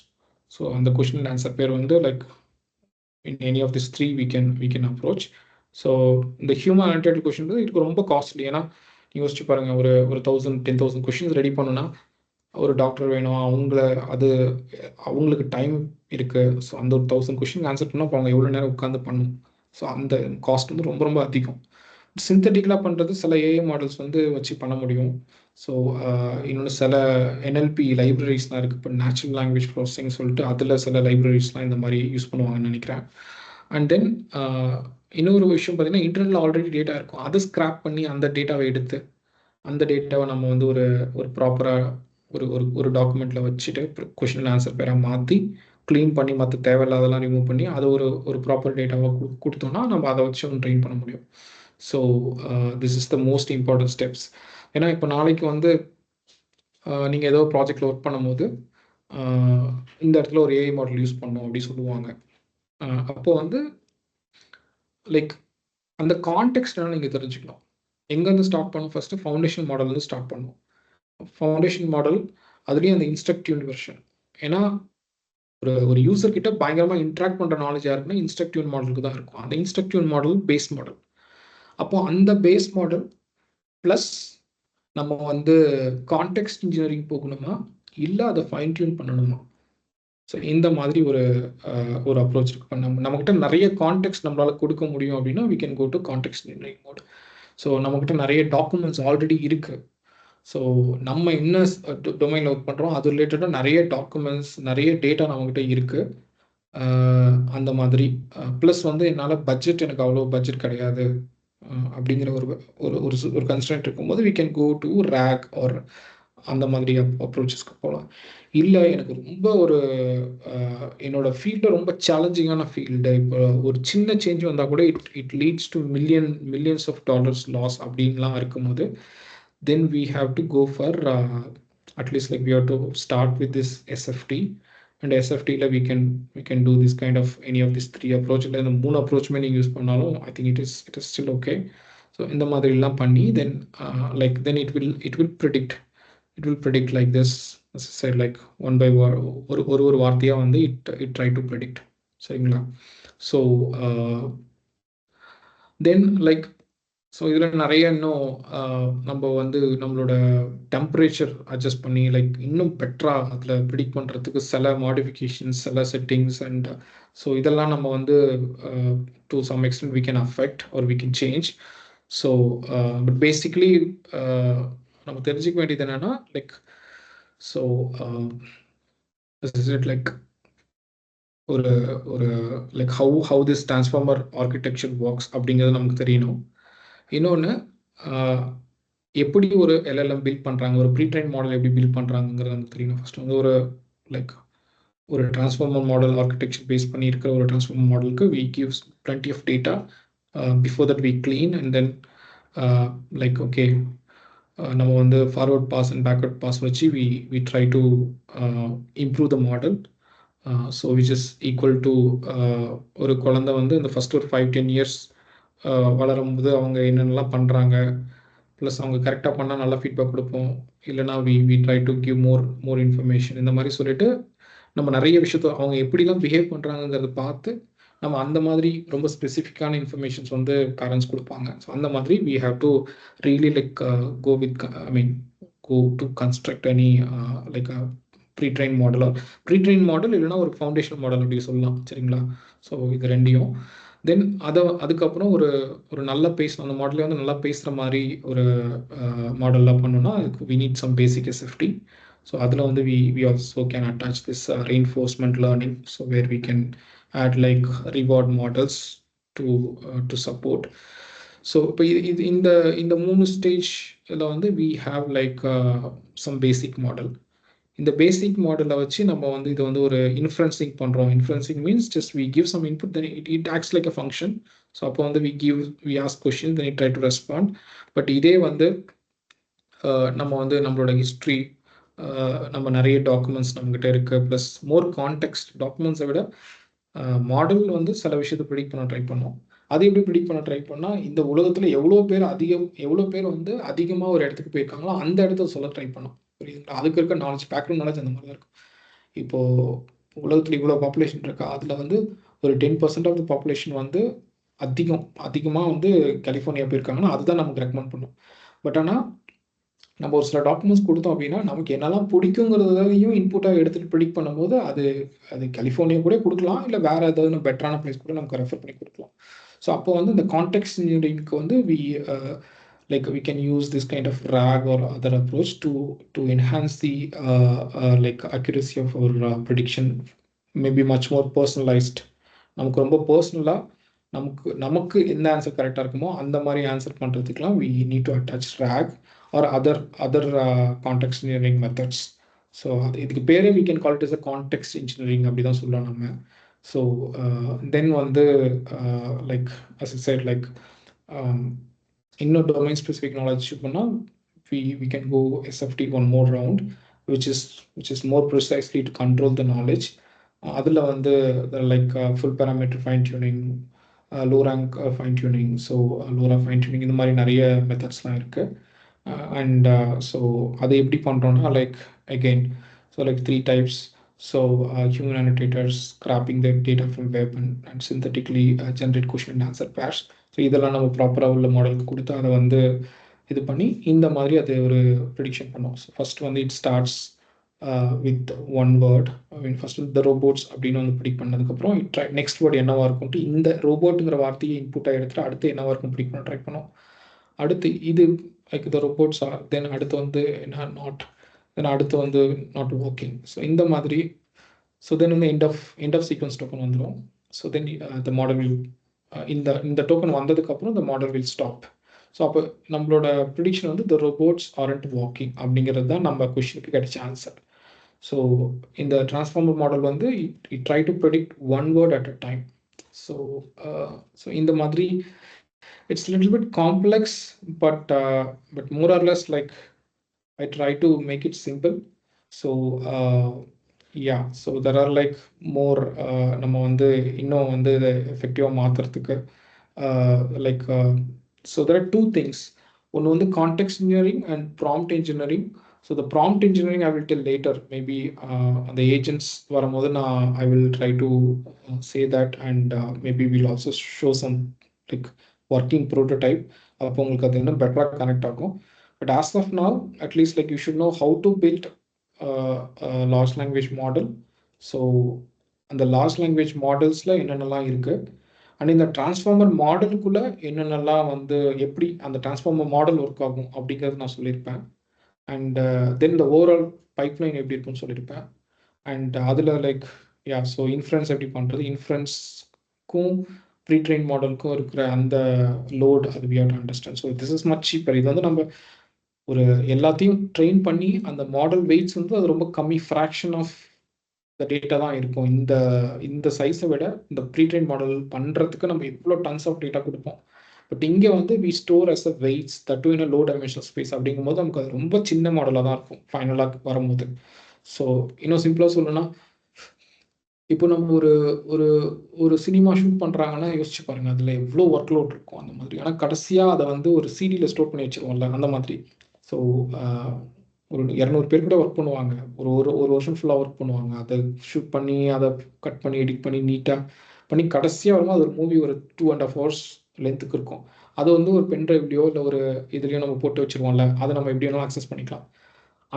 So அந்த கொஷின் அண்ட் ஆன்சர் பேர் வந்து like in any of these three we can approach. So இந்த human analytical question வந்து இதுக்கு ரொம்ப costly. ஏன்னா நீங்கள் யோசிச்சு பாருங்கள், ஒரு 1000-10,000 கொஷின்ஸ் ரெடி பண்ணுன்னா ஒரு டாக்டர் வேணும், அவங்களுக்கு டைம் இருக்குது. ஸோ அந்த ஒரு 1000 கொஷின் ஆன்சர் பண்ணால் அப்போ அவங்க எவ்வளோ நேரம் உட்காந்து பண்ணணும். ஸோ அந்த காஸ்ட் வந்து ரொம்ப ரொம்ப அதிகம். சிந்தட்டிக்கலாக பண்ணுறது சில ஏஐ மாடல்ஸ் வந்து வச்சு பண்ண முடியும். ஸோ இன்னொன்று சில என்எல்பி லைப்ரரிஸ்லாம் இருக்குது. இப்போ நேச்சுரல் லாங்குவேஜ் ப்ராசஸிங் சொல்லிட்டு அதில் சில லைப்ரரிஸ்லாம் இந்த மாதிரி யூஸ் பண்ணுவாங்கன்னு நினைக்கிறேன். அண்ட் தென் இன்னொரு விஷயம் பார்த்தீங்கன்னா, இன்டர்நெட்டில் ஆல்ரெடி டேட்டா இருக்கும், அதை ஸ்க்ராப் பண்ணி அந்த டேட்டாவை எடுத்து அந்த டேட்டாவை நம்ம வந்து ஒரு ப்ராப்பராக ஒரு டாக்குமெண்ட்டில் வச்சுட்டு கொஷின் ஆன்சர் பேராக மாற்றி க்ளீன் பண்ணி மற்ற தேவையில்லாதெல்லாம் ரிமூவ் பண்ணி அதை ஒரு ப்ராப்பர் டேட்டாவை கொடுத்தோம்னா நம்ம அதை வச்சு ஒன்று ட்ரெயின் பண்ண முடியும். So this is the most important steps. ஏன்னா இப்போ நாளைக்கு வந்து நீங்கள் ஏதோ ப்ராஜெக்டில் ஒர்க் பண்ணும்போது இந்த இடத்துல ஒரு ஏஐ மாடல் யூஸ் பண்ணோம் அப்படி சொல்லுவாங்க. அப்போது வந்து லைக் அந்த கான்டெக்ஸ்ட் என்ன நீங்கள் தெரிஞ்சுக்கணும். எங்கேருந்து ஸ்டார்ட் பண்ணணும்? ஃபஸ்ட்டு ஃபவுண்டேஷன் மாடல்லேருந்து ஸ்டார்ட் பண்ணணும். ஃபவுண்டேஷன் மாடல் அதுலேயும் அந்த இன்ஸ்ட்ரக்டிவ் வெர்ஷன். ஏன்னா ஒரு யூசர் கிட்ட பயங்கரமாக இன்ட்ராக்ட் பண்ணுற நாலேஜ் யாருக்குன்னா இன்ஸ்ட்ரக்டிவ் மாடலுக்கு தான் இருக்கும். அந்த இன்ஸ்ட்ரக்டிவ் மாடல் பேஸ் மாடல். அப்போ அந்த பேஸ் மாடல் ப்ளஸ் நம்ம வந்து கான்டெக்ஸ்ட் இன்ஜினியரிங் போகணுமா இல்லை அதை ஃபைன் டியூன் பண்ணணுமா? ஸோ இந்த மாதிரி ஒரு அப்ரோச் இருக்கு. நம்மக்கிட்ட நிறைய கான்டெக்ஸ்ட் நம்மளால் கொடுக்க முடியும் அப்படின்னா we can go to context engineering mode. So நம்மக்கிட்ட நிறைய டாக்குமெண்ட்ஸ் ஆல்ரெடி இருக்குது. ஸோ நம்ம என்ன டொமைனில் ஒர்க் பண்ணுறோம் அது ரிலேட்டடாக நிறைய டாக்குமெண்ட்ஸ், நிறைய டேட்டா நம்மக்கிட்ட இருக்குது. அந்த மாதிரி ப்ளஸ் வந்து என்னால் பட்ஜெட், எனக்கு அவ்வளோ பட்ஜெட் கிடையாது அப்படிங்கிற ஒரு கன்ஸ்ட்ரெயின்ட் இருக்கும்போது we can go to RAG or அந்த மாதிரி அப்ரோச்சஸ்க்கு போகலாம். இல்லை எனக்கு ரொம்ப என்னோட ஃபீல்டில் ரொம்ப சேலஞ்சிங்கான ஃபீல்டு, இப்போ ஒரு சின்ன சேஞ்ச் வந்தால் கூட it leads to millions of dollars loss அப்படின்லாம் இருக்கும்போது then we have to go for at least like we have to start with this SFT, and SFT la we can do this kind of any of these three approach. இல்லை இந்த 3 approach நீங்க use பண்ணாலும் I think it is still okay. so இந்த மாதிரி எல்லாம் பண்ணி then like then it will predict like this, as I said, like one by one ஒரு வார்த்தையா வந்து it try to predict. சரிங்களா? so then like ஸோ இதில் நிறைய இன்னும் நம்ம வந்து நம்மளோட டெம்பரேச்சர் அட்ஜஸ்ட் பண்ணி லைக் இன்னும் பெட்டராக அதில் ப்ரிடிக்ட் பண்ணுறதுக்கு சில மாடிஃபிகேஷன்ஸ், சில செட்டிங்ஸ் அண்ட் ஸோ இதெல்லாம் நம்ம வந்து to some extent we can affect or we can change. So but basically நம்ம தெரிஞ்சுக்க வேண்டியது என்னென்னா லைக் ஸோ லைக் ஒரு like how this transformer architecture works அப்படிங்கிறது நமக்கு தெரியணும். இன்னொன்று எப்படி ஒரு எல்எல்எம் பில்ட் பண்ணுறாங்க, ஒரு ப்ரீட்ரெயின் மாடல் எப்படி பில்ட் பண்ணுறாங்கிறது நமக்கு தெரியணும். ஃபர்ஸ்ட் வந்து ஒரு டிரான்ஸ்ஃபார்மர் மாடல் ஆர்கிடெக்சர் பேஸ் பண்ணி இருக்கிற ஒரு டிரான்ஸ்ஃபார்மர் மாடலுக்கு we give plenty of data before that we clean and then like okay நம்ம வந்து forward pass and backward pass வச்சு we try to improve the model. So which is equal to ஒரு குழந்தை வந்து இந்த ஃபர்ஸ்ட் ஒரு 5-10 years வளரும்போது அவங்க என்னென்னலாம் பண்ணுறாங்க, ப்ளஸ் அவங்க கரெக்டாக பண்ணால் நல்லா ஃபீட்பேக் கொடுப்போம், இல்லைனா we try to give more information. இந்த மாதிரி சொல்லிட்டு நம்ம நிறைய விஷயத்த அவங்க எப்படிலாம் பிஹேவ் பண்ணுறாங்கிறத பார்த்து நம்ம அந்த மாதிரி ரொம்ப ஸ்பெசிஃபிக்கான இன்ஃபர்மேஷன்ஸ் வந்து பேரண்ட்ஸ் கொடுப்பாங்க. ஸோ அந்த மாதிரி we have to really like go to construct any like a pre-trained model or pre-trained model இல்லைனா ஒரு ஃபவுண்டேஷன் மாடல் அப்படி சொல்லலாம். சரிங்களா? ஸோ இது ரெண்டையும் தென் அதுக்கப்புறம் ஒரு நல்ல பேசணும், அந்த மாடலே வந்து நல்லா பேசுகிற மாதிரி ஒரு மாடல்லாம் பண்ணோன்னா அதுக்கு we need some basic SFT. So அதில் வந்து we also can attach this reinforcement learning, so where we can add like reward models to support. So இப்போ இந்த 3 ஸ்டேஜில் வந்து we have like some basic model. இந்த பேசிக் மாடலை வச்சு நம்ம வந்து இது வந்து ஒரு இன்ஃபரன்சிங் பண்ணுறோம். இன்ஃபரன்சிங் means just we give some input, then it acts like a function. So அப்போ வந்து we ask questions, then it try to respond. But இதே வந்து நம்ம வந்து நம்மளோட ஹிஸ்ட்ரி, நம்ம நிறைய டாக்குமெண்ட்ஸ் நம்மகிட்ட இருக்குது, ப்ளஸ் மோர் கான்டெக்ஸ்ட். டாக்குமெண்ட்ஸை விட மாடல் வந்து சில விஷயத்தை ப்ரிடிக்ட் பண்ண ட்ரை பண்ணோம். அது எப்படி ப்ரிடிக்ட் பண்ண ட்ரை பண்ணால் இந்த உலகத்தில் எவ்வளோ பேர் வந்து அதிகமாக ஒரு இடத்துக்கு போயிருக்காங்களோ அந்த இடத்த சொல்ல ட்ரை பண்ணோம். புரியுதுங்களா? அதுக்கு இருக்க நாலேஜ், பேக்ரவுண்ட் நாலேஜ் அந்த மாதிரி தான் இருக்கும். இப்போது உலகத்தில் இவ்வளோ பாப்புலேஷன் இருக்கா, அதில் வந்து ஒரு 10% ஆஃப் த பாப்புலேஷன் வந்து அதிகமாக வந்து கலிஃபோர்னியா போயிருக்காங்கன்னா அதுதான் நமக்கு ரெக்கமெண்ட் பண்ணும். பட் ஆனால் நம்ம ஒரு சில டாக்குமெண்ட்ஸ் கொடுத்தோம் அப்படின்னா நமக்கு என்னெல்லாம் பிடிக்குங்கிறதையும் இன்புட்டாக எடுத்துகிட்டு ப்ரிடிக்ட் பண்ணும்போது அது கலிஃபோர்னியா கூட கொடுக்கலாம், இல்லை வேறு ஏதாவது பெட்டரான பிளேஸ் கூட நமக்கு ரெஃபர் பண்ணி கொடுக்கலாம். ஸோ அப்போ வந்து இந்த கான்டெக்ஸ்ட் இன்ஜினியரிங்க்கு வந்து we can use this kind of RAG or other approach to enhance the accuracy of our prediction, maybe much more personalized. நமக்கு ரொம்ப பர்சனலாக நமக்கு எந்த ஆன்சர் கரெக்டாக இருக்குமோ அந்த மாதிரி answer பண்ணுறதுக்கெலாம் we need to attach RAG or other context engineering methods. So இதுக்கு பேரே we can call it as a context engineering அப்படி தான் சொல்லலாம் நம்ம. ஸோ தென் வந்து like as I said, like இன்னும் domain specific knowledge பண்ணால் we can go SFT one more round, which is more precisely to control the knowledge. அதில் வந்து like full parameter fine tuning, low rank fine tuning, so LoRa fine tuning, இந்த மாதிரி நிறைய மெத்தட்ஸ்லாம் இருக்குது. And so அதை எப்படி பண்ணுறோன்னா like again, so like 3 types. So human annotators scraping the data from web and synthetically generate question and answer pairs. So இதெல்லாம் நம்ம ப்ராப்பராக உள்ள மாடலுக்கு கொடுத்து அதை வந்து இது பண்ணி இந்த மாதிரி அது ஒரு ப்ரிடிக்ஷன் பண்ணோம். ஸோ ஃபஸ்ட் வந்து it starts with one word. First இந்த ரோபோட்ஸ் அப்படின்னு வந்து ப்ரிடிக்ட் பண்ணதுக்கப்புறம் நெக்ஸ்ட் வேர்டு என்னவா இருக்கும்ட்டு இந்த ரோபோட்டுங்கிற வார்த்தையை இன்புட்டாக எடுத்துகிட்டு அடுத்து என்னவா இருக்கும் ப்ரிடிக்ட் பண்ண ட்ரை பண்ணோம். அடுத்து இது லைக் த ரோபோட்ஸ் ஆர், தென் அடுத்து வந்து என்ன நாட், தென் அடுத்து வந்து நாட் ஒர்க்கிங். ஸோ இந்த மாதிரி. ஸோ தென் வந்து எண்ட் ஆஃப் சீக்வன்ஸ் டோக்கன் வந்துடும். So then the model will இந்த டோக்கன் வந்ததுக்கப்புறம் இந்த மாடல் வில் ஸ்டாப். ஸோ அப்போ நம்மளோட ப்ரிடிக்ஷன் வந்து த ரோபோட்ஸ் ஆரண்ட் வாக்கிங் அப்படிங்கிறது தான் நம்ம கொஷனுக்கு கிடைச்ச ஆன்சர். ஸோ இந்த டிரான்ஸ்ஃபார்மர் மாடல் வந்து it try to predict one word at a time. So இந்த மாதிரி it's a little bit complex, but more or less like I try to make it simple. So yeah, so there are like more நம்ம வந்து இன்னும் வந்து இதை எஃபெக்டிவாக மாற்றுறதுக்கு like so there are two things. ஒன்று வந்து context engineering and prompt engineering. So the prompt engineering I will tell later, maybe the agents வரும்போது நான் I will try to say that, and maybe we'll also show some like working prototype. அப்போ உங்களுக்கு அது இன்னும் பெட்டராக connect ஆகும். But as of now at least like you should know how to build large language model. So அந்த large language மாடல்ஸில் என்னென்னலாம் இருக்குது, அண்ட் இந்த டிரான்ஸ்ஃபார்மர் மாடலுக்குள்ளே என்னென்னலாம் வந்து எப்படி அந்த டிரான்ஸ்ஃபார்மர் மாடல் ஒர்க் ஆகும் அப்படிங்கிறது நான் சொல்லியிருப்பேன். அண்ட் தென் இந்த ஓவரால் பைப்லைன் எப்படி இருக்குன்னு சொல்லியிருப்பேன். அண்ட் அதில் லைக் ஸோ இன்ஃப்ளூயன்ஸ் எப்படி பண்ணுறது, இன்ஃப்ளூயன்ஸ்க்கும் ப்ரீ-ட்ரெயின் மாடலுக்கும் இருக்கிற அந்த லோட் அது we have to understand. So this is much cheaper. இது வந்து நம்ம ஒரு எல்லாத்தையும் ட்ரெயின் பண்ணி அந்த மாடல் வெயிட்ஸ் வந்து அது ரொம்ப கம்மி ஃப்ராக்ஷன் ஆஃப் த டேட்டா தான் இருக்கும். இந்த சைஸை விட இந்த ப்ரீ-ட்ரெயின் மாடல் பண்ணுறதுக்கு நம்ம எவ்வளோ டன்ஸ் ஆஃப் டேட்டா கொடுப்போம். பட் இங்கே வந்து we store as a weights that in a low dimensional space. அப்படிங்கும்போது நமக்கு அது ரொம்ப சின்ன மாடலாக தான் இருக்கும் ஃபைனலாக வரும்போது. ஸோ இன்னும் சிம்பிளாக சொல்லணும்னா, இப்போ நம்ம ஒரு சினிமா ஷூட் பண்ணுறாங்கன்னா யோசிச்சு பாருங்க, அதில் எவ்வளோ ஒர்க் லோட் இருக்கும் அந்த மாதிரி. ஆனால் கடைசியாக அதை வந்து ஒரு சிடியில் ஸ்டோர் பண்ணி வச்சுருவோம்ல அந்த மாதிரி. ஸோ ஒரு 200 பேர் கூட ஒர்க் பண்ணுவாங்க, ஒரு வருஷம் ஃபுல்லாக ஒர்க் பண்ணுவாங்க. அதை ஷூட் பண்ணி அதை கட் பண்ணி எடிட் பண்ணி நீட்டாக பண்ணி கடைசியாக வரும்போது அது ஒரு மூவி ஒரு 2.5 hours லென்த்துக்கு இருக்கும். அதை வந்து ஒரு பென் ட்ரைவ்லையோ இல்லை ஒரு இதுலையோ நம்ம போட்டு வச்சுருவோம்ல, அதை நம்ம எப்படி வேணாலும் அக்சஸ் பண்ணிக்கலாம்.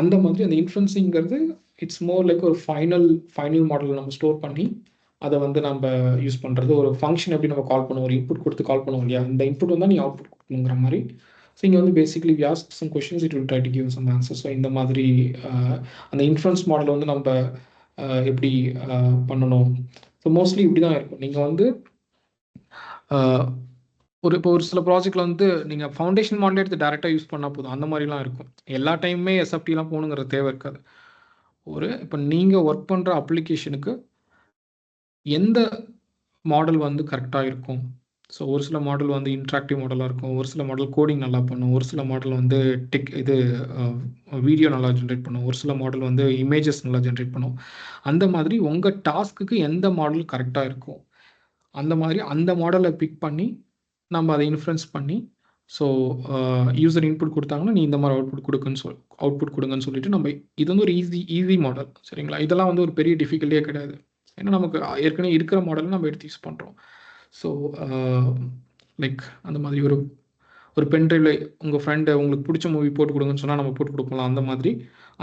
அந்த மாதிரி அந்த இன்ஃப்ளூயன்சிங்கிறது இட்ஸ் மோர் லைக் ஒரு ஃபைனல் மாடல் நம்ம ஸ்டோர் பண்ணி அதை வந்து நம்ம யூஸ் பண்ணுறது. ஒரு ஃபங்க்ஷன் எப்படி நம்ம கால் பண்ணுவோம், ஒரு இன்புட் கொடுத்து கால் பண்ணுவோம் இல்லையா, இந்த இன்புட் வந்தால் நீ அவுட்புட் கொடுக்கணுங்கிற மாதிரி. ஸோ இங்கே வந்து basically we ask some questions, it will try to give some answer. So இந்த மாதிரி அந்த இன்ஃப்ளூயன்ஸ் மாடல் வந்து நம்ம எப்படி பண்ணணும். ஸோ மோஸ்ட்லி இப்படி தான் இருக்கும். நீங்கள் வந்து இப்போ ஒரு சில ப்ராஜெக்டில் வந்து நீங்கள் ஃபவுண்டேஷன் மாடல் எடுத்து டேரெக்டாக யூஸ் பண்ணால் போதும், அந்த மாதிரிலாம் இருக்கும். எல்லா டைமுமே எஸ்எஃப்டிலாம் போகணுங்கிற தேவை இருக்காது. இப்போ நீங்கள் ஒர்க் பண்ணுற அப்ளிகேஷனுக்கு எந்த மாடல் வந்து கரெக்டாக இருக்கும். ஸோ ஒரு சில மாடல் வந்து இன்ட்ராக்டிவ் மாடலாக இருக்கும், ஒரு சில மாடல் கோடிங் நல்லா பண்ணும், ஒரு சில மாடல் வந்து வீடியோ நல்லா ஜென்ரேட் பண்ணும், ஒரு சில மாடல் வந்து இமேஜஸ் நல்லா ஜென்ரேட் பண்ணும். அந்த மாதிரி உங்கள் டாஸ்க்குக்கு எந்த மாடல் கரெக்டாக இருக்கும் அந்த மாதிரி அந்த மாடலை பிக் பண்ணி நம்ம அதை இன்ஃப்ளூயன்ஸ் பண்ணி ஸோ யூசர் இன்புட் கொடுத்தாங்கன்னா நீ இந்த மாதிரி அவுட்புட் கொடுங்கன்னு சொல்லிட்டு நம்ம இது வந்து ஒரு ஈஸி மாடல். சரிங்களா? இதெல்லாம் வந்து ஒரு பெரிய டிஃபிகல்ட்டியே கிடையாது. ஏன்னா நமக்கு ஏற்கனவே இருக்கிற மாடல் நம்ம எடுத்து யூஸ் பண்ணுறோம். ஸோ லைக் அந்த மாதிரி ஒரு பென்ட்ரைவ்ல உங்கள் ஃப்ரெண்டு உங்களுக்கு பிடிச்ச மூவி போட்டு கொடுங்கன்னு சொன்னால் நம்ம போட்டு கொடுக்கலாம். அந்த மாதிரி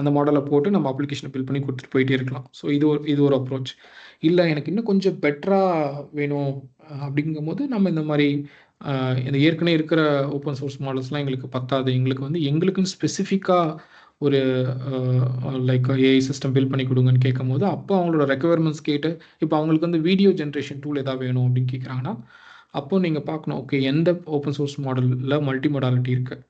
அந்த மாடலை போட்டு நம்ம அப்ளிகேஷனை பில் பண்ணி கொடுத்துட்டு போயிட்டே இருக்கலாம். ஸோ இது ஒரு அப்ரோச். இல்லை எனக்கு இன்னும் கொஞ்சம் பெட்டராக வேணும் அப்படிங்கும்போது நம்ம இந்த மாதிரி இந்த ஏற்கனவே இருக்கிற ஓப்பன் சோர்ஸ் மாடல்ஸ்லாம் எங்களுக்கு பத்தாது, எங்களுக்கு வந்து எங்களுக்குன்னு ஸ்பெசிஃபிக்காக ஒரு லைக் ஏஐ சிஸ்டம் பில் பண்ணி கொடுங்கன்னு கேட்கும்போது அப்போ அவங்களோட ரெக்குவயர்மெண்ட்ஸ் கேட்டு இப்போ அவங்களுக்கு வந்து வீடியோ ஜென்ரேஷன் டூல் எதாவது வேணும் அப்படின்னு கேட்குறாங்கன்னா அப்போ நீங்கள் பார்க்கணும், ஓகே எந்த ஓப்பன் சோர்ஸ் மாடலில் மல்டி மொடாலிட்டி இருக்குது,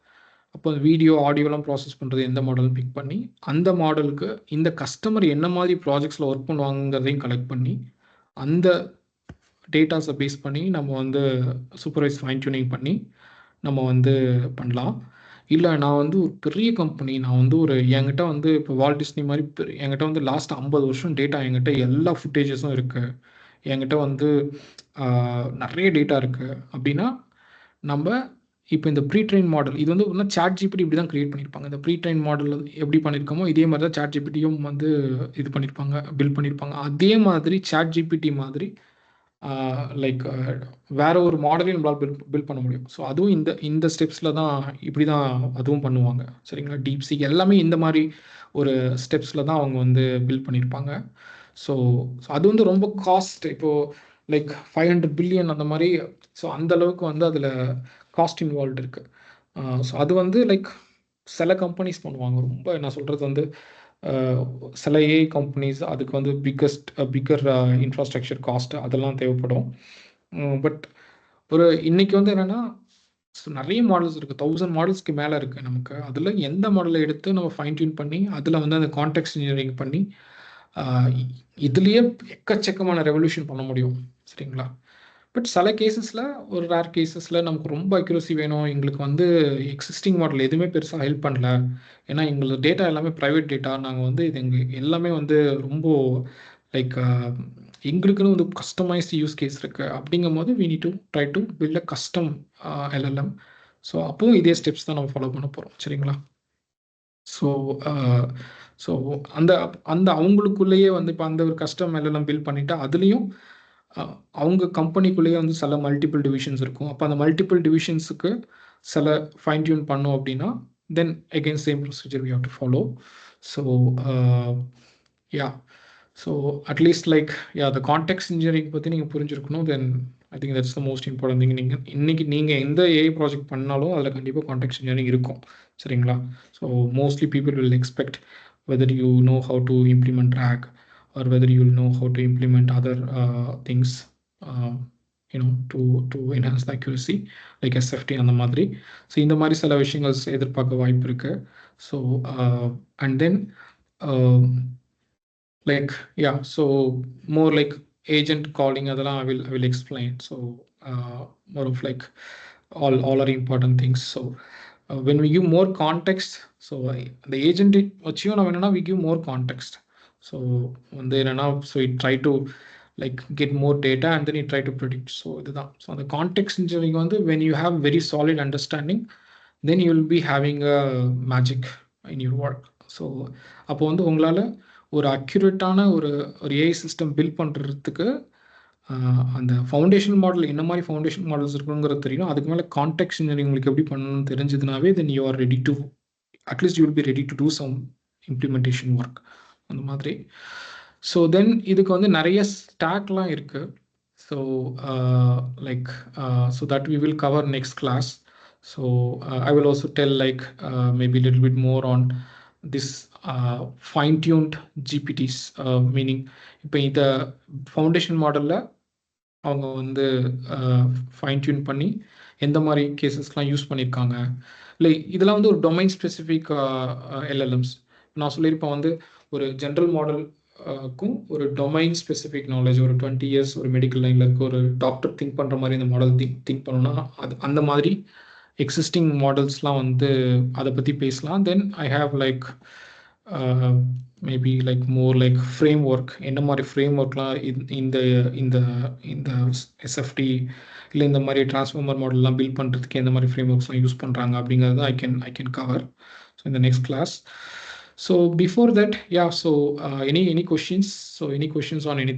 அப்போ வீடியோ ஆடியோலாம் ப்ராசஸ் பண்ணுறது எந்த மாடல்னு பிக் பண்ணி அந்த மாடலுக்கு இந்த கஸ்டமர் என்ன மாதிரி ப்ராஜெக்ட்ஸில் ஒர்க் பண்ணுவாங்கிறதையும் கலெக்ட் பண்ணி அந்த டேட்டாஸை பேஸ் பண்ணி நம்ம வந்து சூப்பர்வைஸ் ஃபைன் டியூனிங் பண்ணி நம்ம வந்து பண்ணலாம். இல்லை நான் வந்து ஒரு பெரிய கம்பெனி, நான் வந்து என்கிட்ட வந்து இப்போ வால்ட் டிஸ்னி மாதிரி என்கிட்ட வந்து லாஸ்ட் 50 வருஷம் டேட்டா, என்கிட்ட எல்லா ஃபுட்டேஜஸும் இருக்குது, என்கிட்ட வந்து நிறைய டேட்டா இருக்குது அப்படின்னா நம்ம இப்போ இந்த ப்ரீ ட்ரெயின் மாடல் இது வந்து இன்னும் சாட் ஜிபிடி இப்படி தான் க்ரியேட் பண்ணியிருப்பாங்க. இந்த ப்ரீ ட்ரெயின் மாடல் எப்படி பண்ணியிருக்கோமோ இதே மாதிரி தான் சாட் ஜிபிடியும் வந்து இது பண்ணியிருப்பாங்க, பில்ட் பண்ணியிருப்பாங்க. அதே மாதிரி சாட் ஜிபிடி மாதிரி லைக் வேற ஒரு மாடலையும் நம்மளால் பில்ட் பண்ண முடியும். ஸோ அதுவும் இந்த ஸ்டெப்ஸில் தான் இப்படி தான் அதுவும் பண்ணுவாங்க. சரிங்களா? டீப்சீக் எல்லாமே இந்த மாதிரி ஒரு ஸ்டெப்ஸில் தான் அவங்க வந்து பில்ட் பண்ணியிருப்பாங்க. ஸோ அது வந்து ரொம்ப காஸ்ட், இப்போது லைக் 500 பில்லியன் அந்த மாதிரி. ஸோ அந்த அளவுக்கு வந்து அதில் காஸ்ட் இன்வால்வ் இருக்குது. ஸோ அது வந்து லைக் சில கம்பெனிஸ் பண்ணுவாங்க. ரொம்ப நான் சொல்கிறது வந்து சில ஏஐ கம்பெனிஸ் அதுக்கு வந்து பிக்கர் இன்ஃப்ராஸ்ட்ரக்சர் காஸ்ட் அதெல்லாம் தேவைப்படும். பட் இன்னைக்கு வந்து என்னென்னா நிறைய மாடல்ஸ் இருக்குது, 1000 மாடல்ஸ்க்கு மேலே இருக்குது நமக்கு. அதில் எந்த மாடலை எடுத்து நம்ம ஃபைன் டியூன் பண்ணி அதில் வந்து அந்த கான்டெக்ஸ்ட் இன்ஜினியரிங் பண்ணி இதுலேயே எக்கச்சக்கமான ரெவல்யூஷன் பண்ண முடியும். சரிங்களா? பட் சில கேசஸில் ஒரு ரேர் கேசஸில் நமக்கு ரொம்ப அக்யூரசி வேணும், எங்களுக்கு வந்து எக்ஸிஸ்டிங் மாடல் எதுவுமே பெருசாக ஹெல்ப் பண்ணல, ஏன்னா எங்களோட டேட்டா எல்லாமே ப்ரைவேட் டேட்டா, நாங்கள் வந்து இது எல்லாமே வந்து ரொம்ப லைக் எங்களுக்குன்னு வந்து கஸ்டமைஸ்டு யூஸ் கேஸ் இருக்குது. அப்படிங்கும் போது we need to try to build a custom LLM. So அப்போவும் இதே ஸ்டெப்ஸ் தான் நம்ம ஃபாலோ பண்ண போகிறோம். சரிங்களா? ஸோ ஸோ அந்த அந்த அவங்களுக்குள்ளேயே வந்து இப்போ அந்த ஒரு கஸ்டம் LLM பில்ட் பண்ணிவிட்டு அதுலேயும் அவங்க கம்பெனிக்குள்ளேயே வந்து சில மல்டிபிள் டிவிஷன்ஸ் இருக்கும். அப்போ அந்த மல்டிபிள் டிவிஷன்ஸுக்கு சில ஃபைன் டியூன் பண்ணோம் அப்படின்னா then again same procedure we have to follow. So yeah so at least like the context engineering பற்றி நீங்கள் புரிஞ்சிருக்கணும். Then I think that's the most important thing. நீங்கள் எந்த ஏஐ ப்ராஜெக்ட் பண்ணாலும் அதில் கண்டிப்பாக கான்டெக்ஸ்ட் இன்ஜினியரிங் இருக்கும். சரிங்களா? So mostly people will expect whether you know how to implement RAG or whether you will know how to implement other things to enhance the accuracy like SFT அந்த மாதிரி. So இந்த மாதிரி சில விஷயங்கள் எதிர்பார்க்க வாய்ப்பு இருக்கு. So and then like so more like agent calling அதெல்லாம் I will explain. So more of like all are important things. So when we give more context, so the agent வச்சியும் நம்ம என்னன்னா we give more context. So வந்து என்னன்னா so it try to like get more data and then you try to predict. So இதுதான். So the context engineering வந்து when you have very solid understanding then you will be having a magic in your work. So அப்போ வந்து உங்களால் ஒரு அக்யூரேட்டான ஒரு AI system build பண்ணுறதுக்கு அந்த foundation model என்ன மாதிரி ஃபவுண்டேஷன் மாடல்ஸ் இருக்குங்கிறது தெரியும். அதுக்கு மேலே கான்டெக்ஸ்ட் இன்ஜினியரிங் உங்களுக்கு எப்படி பண்ணணும்னு தெரிஞ்சதுனாவே then you are ready to at least you will be ready to do some implementation work அந்த மாதிரி. ஸோ தென் இதுக்கு வந்து நிறைய ஸ்டாக்லாம் இருக்குது. So like so that we will cover next class. So I will also tell like maybe little bit more on this fine-tuned GPTs, meaning இப்போ இந்த foundation மாடலில் அவங்க வந்து ஃபைன் டியூன் பண்ணி எந்த மாதிரி கேசஸ்லாம் யூஸ் பண்ணியிருக்காங்க. இல்லை இதெல்லாம் வந்து ஒரு டொமைன் ஸ்பெசிஃபிக் LLMs. நான் சொல்லியிருப்பேன் வந்து ஒரு ஜென்ரல் மாடலுக்கும் ஒரு டொமைன் ஸ்பெசிஃபிக் நாலேஜ், ஒரு 20 years ஒரு மெடிக்கல் லைனில் இருக்க ஒரு டாக்டர் திங்க் பண்ணுற மாதிரி இந்த மாடல் திங்க் பண்ணணும்னா அது அந்த மாதிரி எக்ஸிஸ்டிங் மாடல்ஸ்லாம் வந்து அதை பற்றி பேசலாம். Then I have like maybe like more like framework, என்ன மாதிரி ஃப்ரேம் ஒர்க்லாம் இந்த இந்த இந்த எஸ்எஃப்டி இல்லை இந்த மாதிரி டிரான்ஸ்ஃபார்மர் மாடல்லாம் பில்ட் பண்ணுறதுக்கு எந்த மாதிரி ஃப்ரேம் ஒர்க்ஸ்லாம் யூஸ் பண்ணுறாங்க அப்படிங்கிறது ஐ கேன் கவர் ஸோ இந்த next class. So before that, yeah, so any questions, so any questions on any